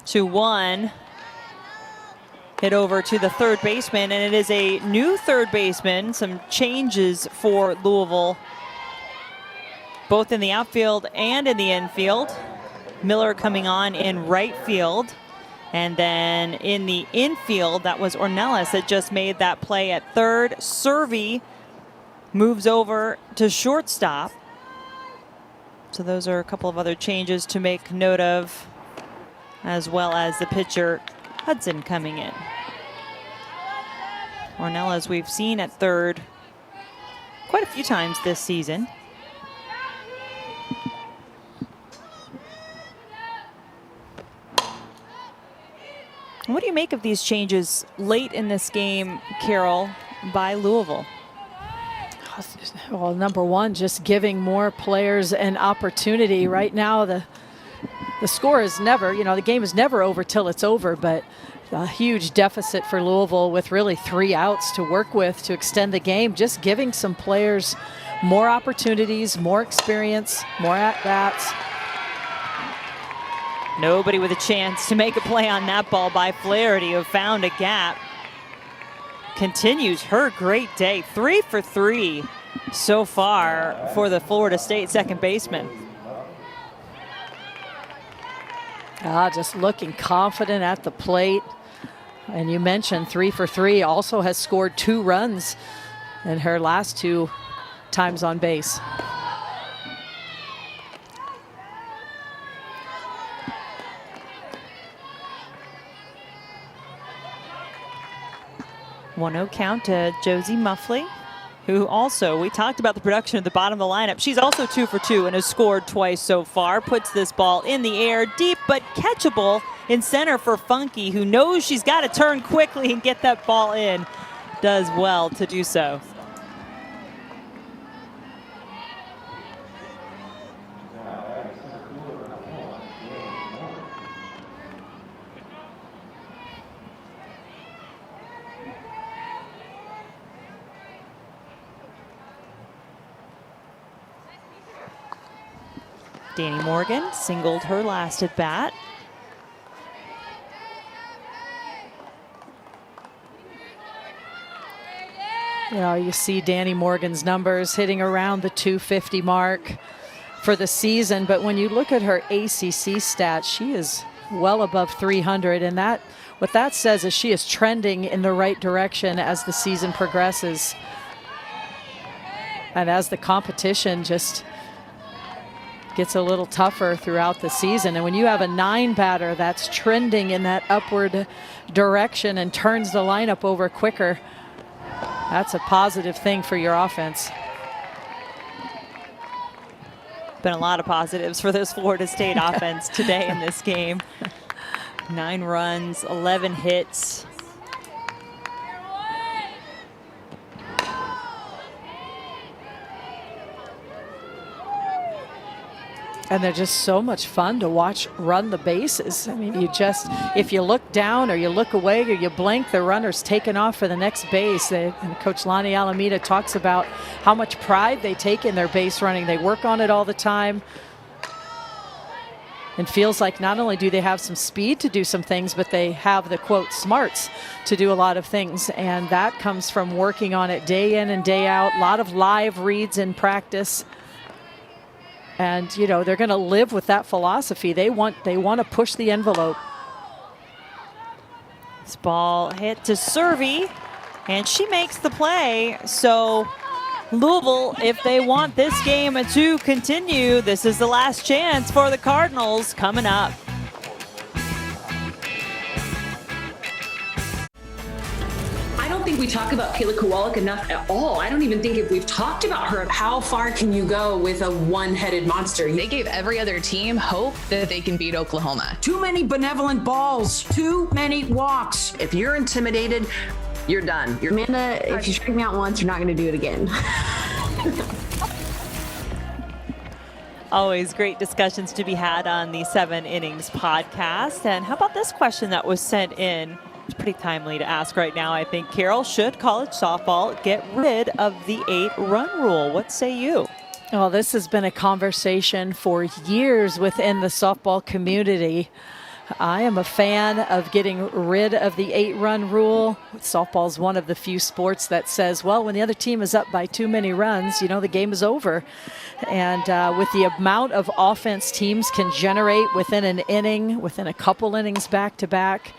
S1: To 1, hit over to the 3rd baseman, and it is a new 3rd baseman. Some changes for Louisville, both in the outfield and in the infield. Miller coming on in right field, and then in the infield, that was Ornelas that just made that play at 3rd. Servey moves over to shortstop. So those are a couple of other changes to make note of, as well as the pitcher Hudson coming in. Ornelas we've seen at 3rd quite a few times this season. What do you make of these changes late in this game, Carol, by Louisville?
S2: Well, number one, just giving more players an opportunity. Right now, the score is never, the game is never over till it's over, but a huge deficit for Louisville with really 3 outs to work with to extend the game. Just giving some players more opportunities, more experience, more at-bats.
S1: Nobody with a chance to make a play on that ball by Flaherty, who found a gap. Continues her great day. 3 for 3 so far for the Florida State second baseman.
S2: Just looking confident at the plate. And you mentioned 3 for 3, also has scored 2 runs in her last 2 times on base.
S1: One-0 count to Josie Muffley, who also, we talked about the production at the bottom of the lineup. She's also 2 for 2 and has scored twice so far. Puts this ball in the air, deep but catchable in center for Funky, who knows she's got to turn quickly and get that ball in. Does well to do so. Danny Morgan singled her last at bat.
S2: You know, you see Danny Morgan's numbers hitting around the 250 mark for the season, but when you look at her ACC stats, she is well above 300, and that what that says is she is trending in the right direction as the season progresses. And as the competition just gets a little tougher throughout the season. And when you have a 9 batter that's trending in that upward direction and turns the lineup over quicker, that's a positive thing for your offense.
S1: Been a lot of positives for this Florida State offense today in this game. 9 runs, 11 hits.
S2: And they're just so much fun to watch run the bases. I mean, you just, if you look down or you look away or you blink, the runner's taken off for the next base. And Coach Lonnie Alameda talks about how much pride they take in their base running. They work on it all the time. And feels like not only do they have some speed to do some things, but they have the, quote, smarts to do a lot of things. And that comes from working on it day in and day out. A lot of live reads in practice. And, you know, they're going to live with that philosophy. They want to push the envelope.
S1: This ball hit to Servey, and she makes the play. So Louisville, if they want this game to continue, this is the last chance for the Cardinals coming up.
S4: I don't think we talk about Kayla Kowalik enough at all. I don't even think if we've talked about her. How far can you go with a one-headed monster?
S5: They gave every other team hope that they can beat Oklahoma.
S6: Too many benevolent balls, too many walks.
S7: If you're intimidated, you're done.
S8: Amanda, if you strike me out once, you're not going to do it again.
S1: Always great discussions to be had on the 7 Innings podcast. And how about this question that was sent in? It's pretty timely to ask right now, I think. Carol, should college softball get rid of the 8-run rule? What say you?
S2: Well, this has been a conversation for years within the softball community. I am a fan of getting rid of the 8-run rule. Softball is one of the few sports that says, well, when the other team is up by too many runs, you know, the game is over. And with the amount of offense teams can generate within an inning, within a couple innings back to back,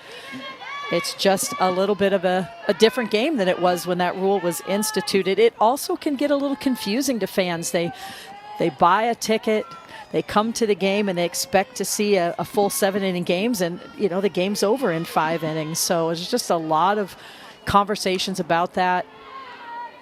S2: it's just a little bit of a different game than it was when that rule was instituted. It also can get a little confusing to fans. They buy a ticket, they come to the game, and they expect to see a full 7-inning games, and you know the game's over in 5 innings. So it's just a lot of conversations about that.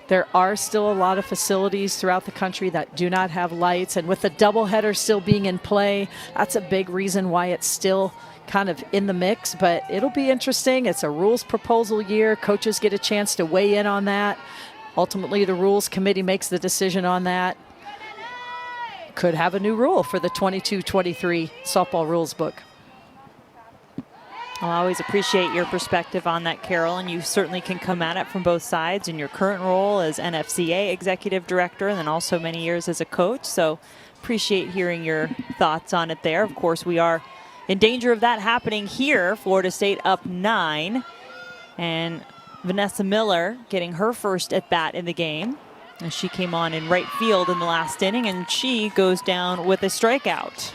S2: There are still a lot of facilities throughout the country that do not have lights, and with the doubleheader still being in play, that's a big reason why it's still kind of in the mix. But it'll be interesting. It's a rules proposal year. Coaches get a chance to weigh in on that. Ultimately, the rules committee makes the decision on that. Could have a new rule for the 22-23 softball rules book.
S1: I'll always appreciate your perspective on that, Carol, and you certainly can come at it from both sides in your current role as NFCA executive director and then also many years as a coach. So appreciate hearing your thoughts on it there. Of course, we are in danger of that happening here. Florida State up 9, and Vanessa Miller getting her first at bat in the game. And she came on in right field in the last inning, and she goes down with a strikeout.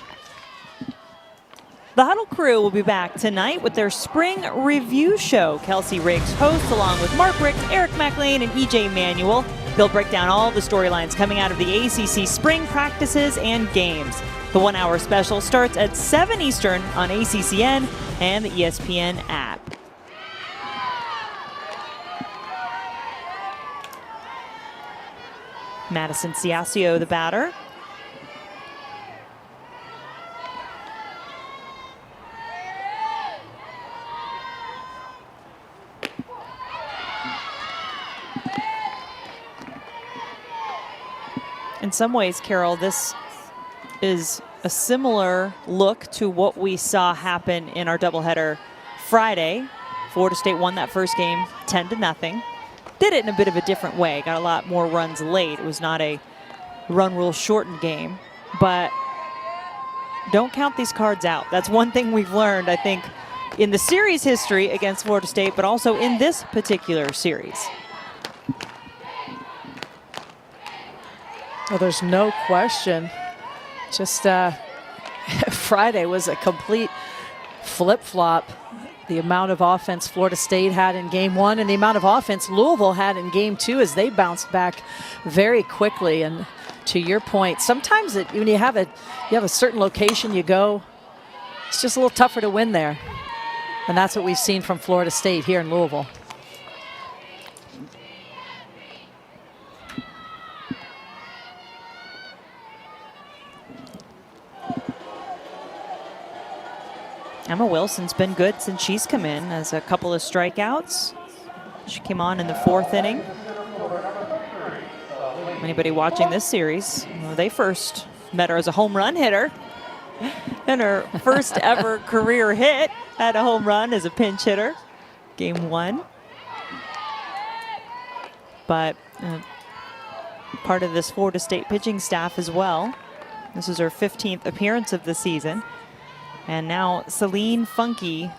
S1: The Huddle crew will be back tonight with their spring review show. Kelsey Riggs hosts along with Mark Richt, Eric McLean, and EJ Manuel. They'll break down all the storylines coming out of the ACC spring practices and games. The 1 hour special starts at 7 Eastern on ACCN and the ESPN app. Madison Ciascio, the batter. In some ways, Carol, this is a similar look to what we saw happen in our doubleheader Friday. Florida State won that first game 10-0. Did it in a bit of a different way. Got a lot more runs late. It was not a run rule shortened game. But don't count these cards out. That's one thing we've learned, I think, in the series history against Florida State, but also in this particular series.
S2: Well, there's no question. Just Friday was a complete flip-flop. The amount of offense Florida State had in game one and the amount of offense Louisville had in game two as they bounced back very quickly. And to your point, sometimes when you have a certain location you go, it's just a little tougher to win there. And that's what we've seen from Florida State here in Louisville.
S1: Emma Wilson's been good since she's come in, as a couple of strikeouts. She came on in the 4th inning. Anybody watching this series, well, they first met her as a home run hitter. And her first ever career hit had a home run as a pinch hitter, game 1. But part of this Florida State pitching staff as well. This is her 15th appearance of the season. And now Celine Funky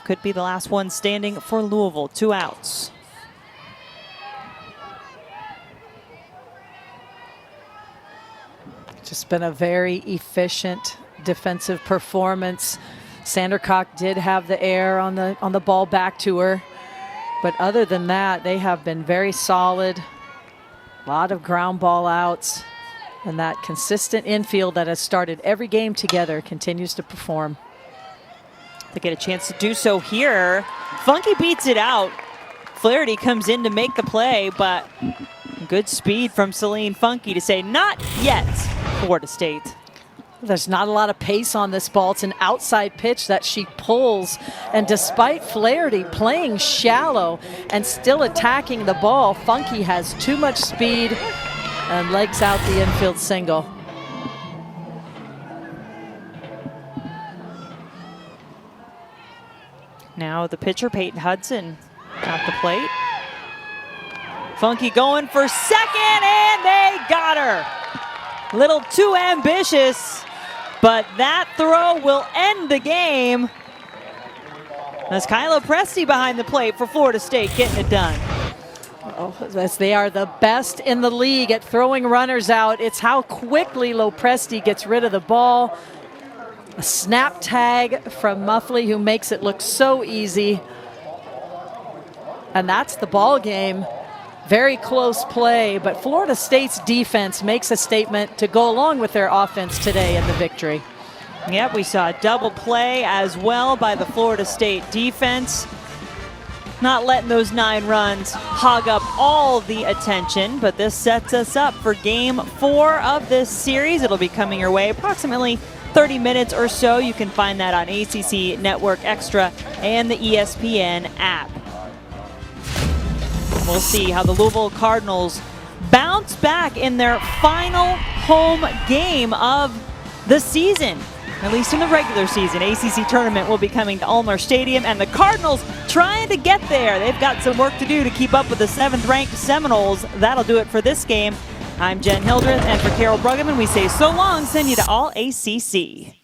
S1: could be the last one standing for Louisville. 2 outs.
S2: Just been a very efficient defensive performance. Sandercock did have the air on the ball back to her. But other than that, they have been very solid. A lot of ground ball outs. And that consistent infield that has started every game together continues to perform.
S1: They get a chance to do so here. Funky beats it out. Flaherty comes in to make the play, but good speed from Celine Funky to say not yet, Florida State.
S2: There's not a lot of pace on this ball. It's an outside pitch that she pulls. And despite Flaherty playing shallow and still attacking the ball, Funky has too much speed and legs out the infield single.
S1: Now the pitcher, Peyton Hudson, at the plate. Funky going for second, and they got her. Little too ambitious, but that throw will end the game. That's Kyla Presti behind the plate for Florida State, getting it done.
S2: Oh, as they are the best in the league at throwing runners out. It's how quickly Lopresti gets rid of the ball. A snap tag from Muffley, who makes it look so easy. And that's the ball game. Very close play, but Florida State's defense makes a statement to go along with their offense today in the victory.
S1: Yep, we saw a double play as well by the Florida State defense. Not letting those 9 runs hog up all the attention, but this sets us up for game 4 of this series. It'll be coming your way approximately 30 minutes or so. You can find that on ACC Network Extra and the ESPN app. We'll see how the Louisville Cardinals bounce back in their final home game of the season. At least in the regular season. ACC tournament will be coming to Ulmer Stadium, and the Cardinals trying to get there. They've got some work to do to keep up with the 7th-ranked Seminoles. That'll do it for this game. I'm Jen Hildreth, and for Carol Bruggeman, we say so long, send you to All ACC.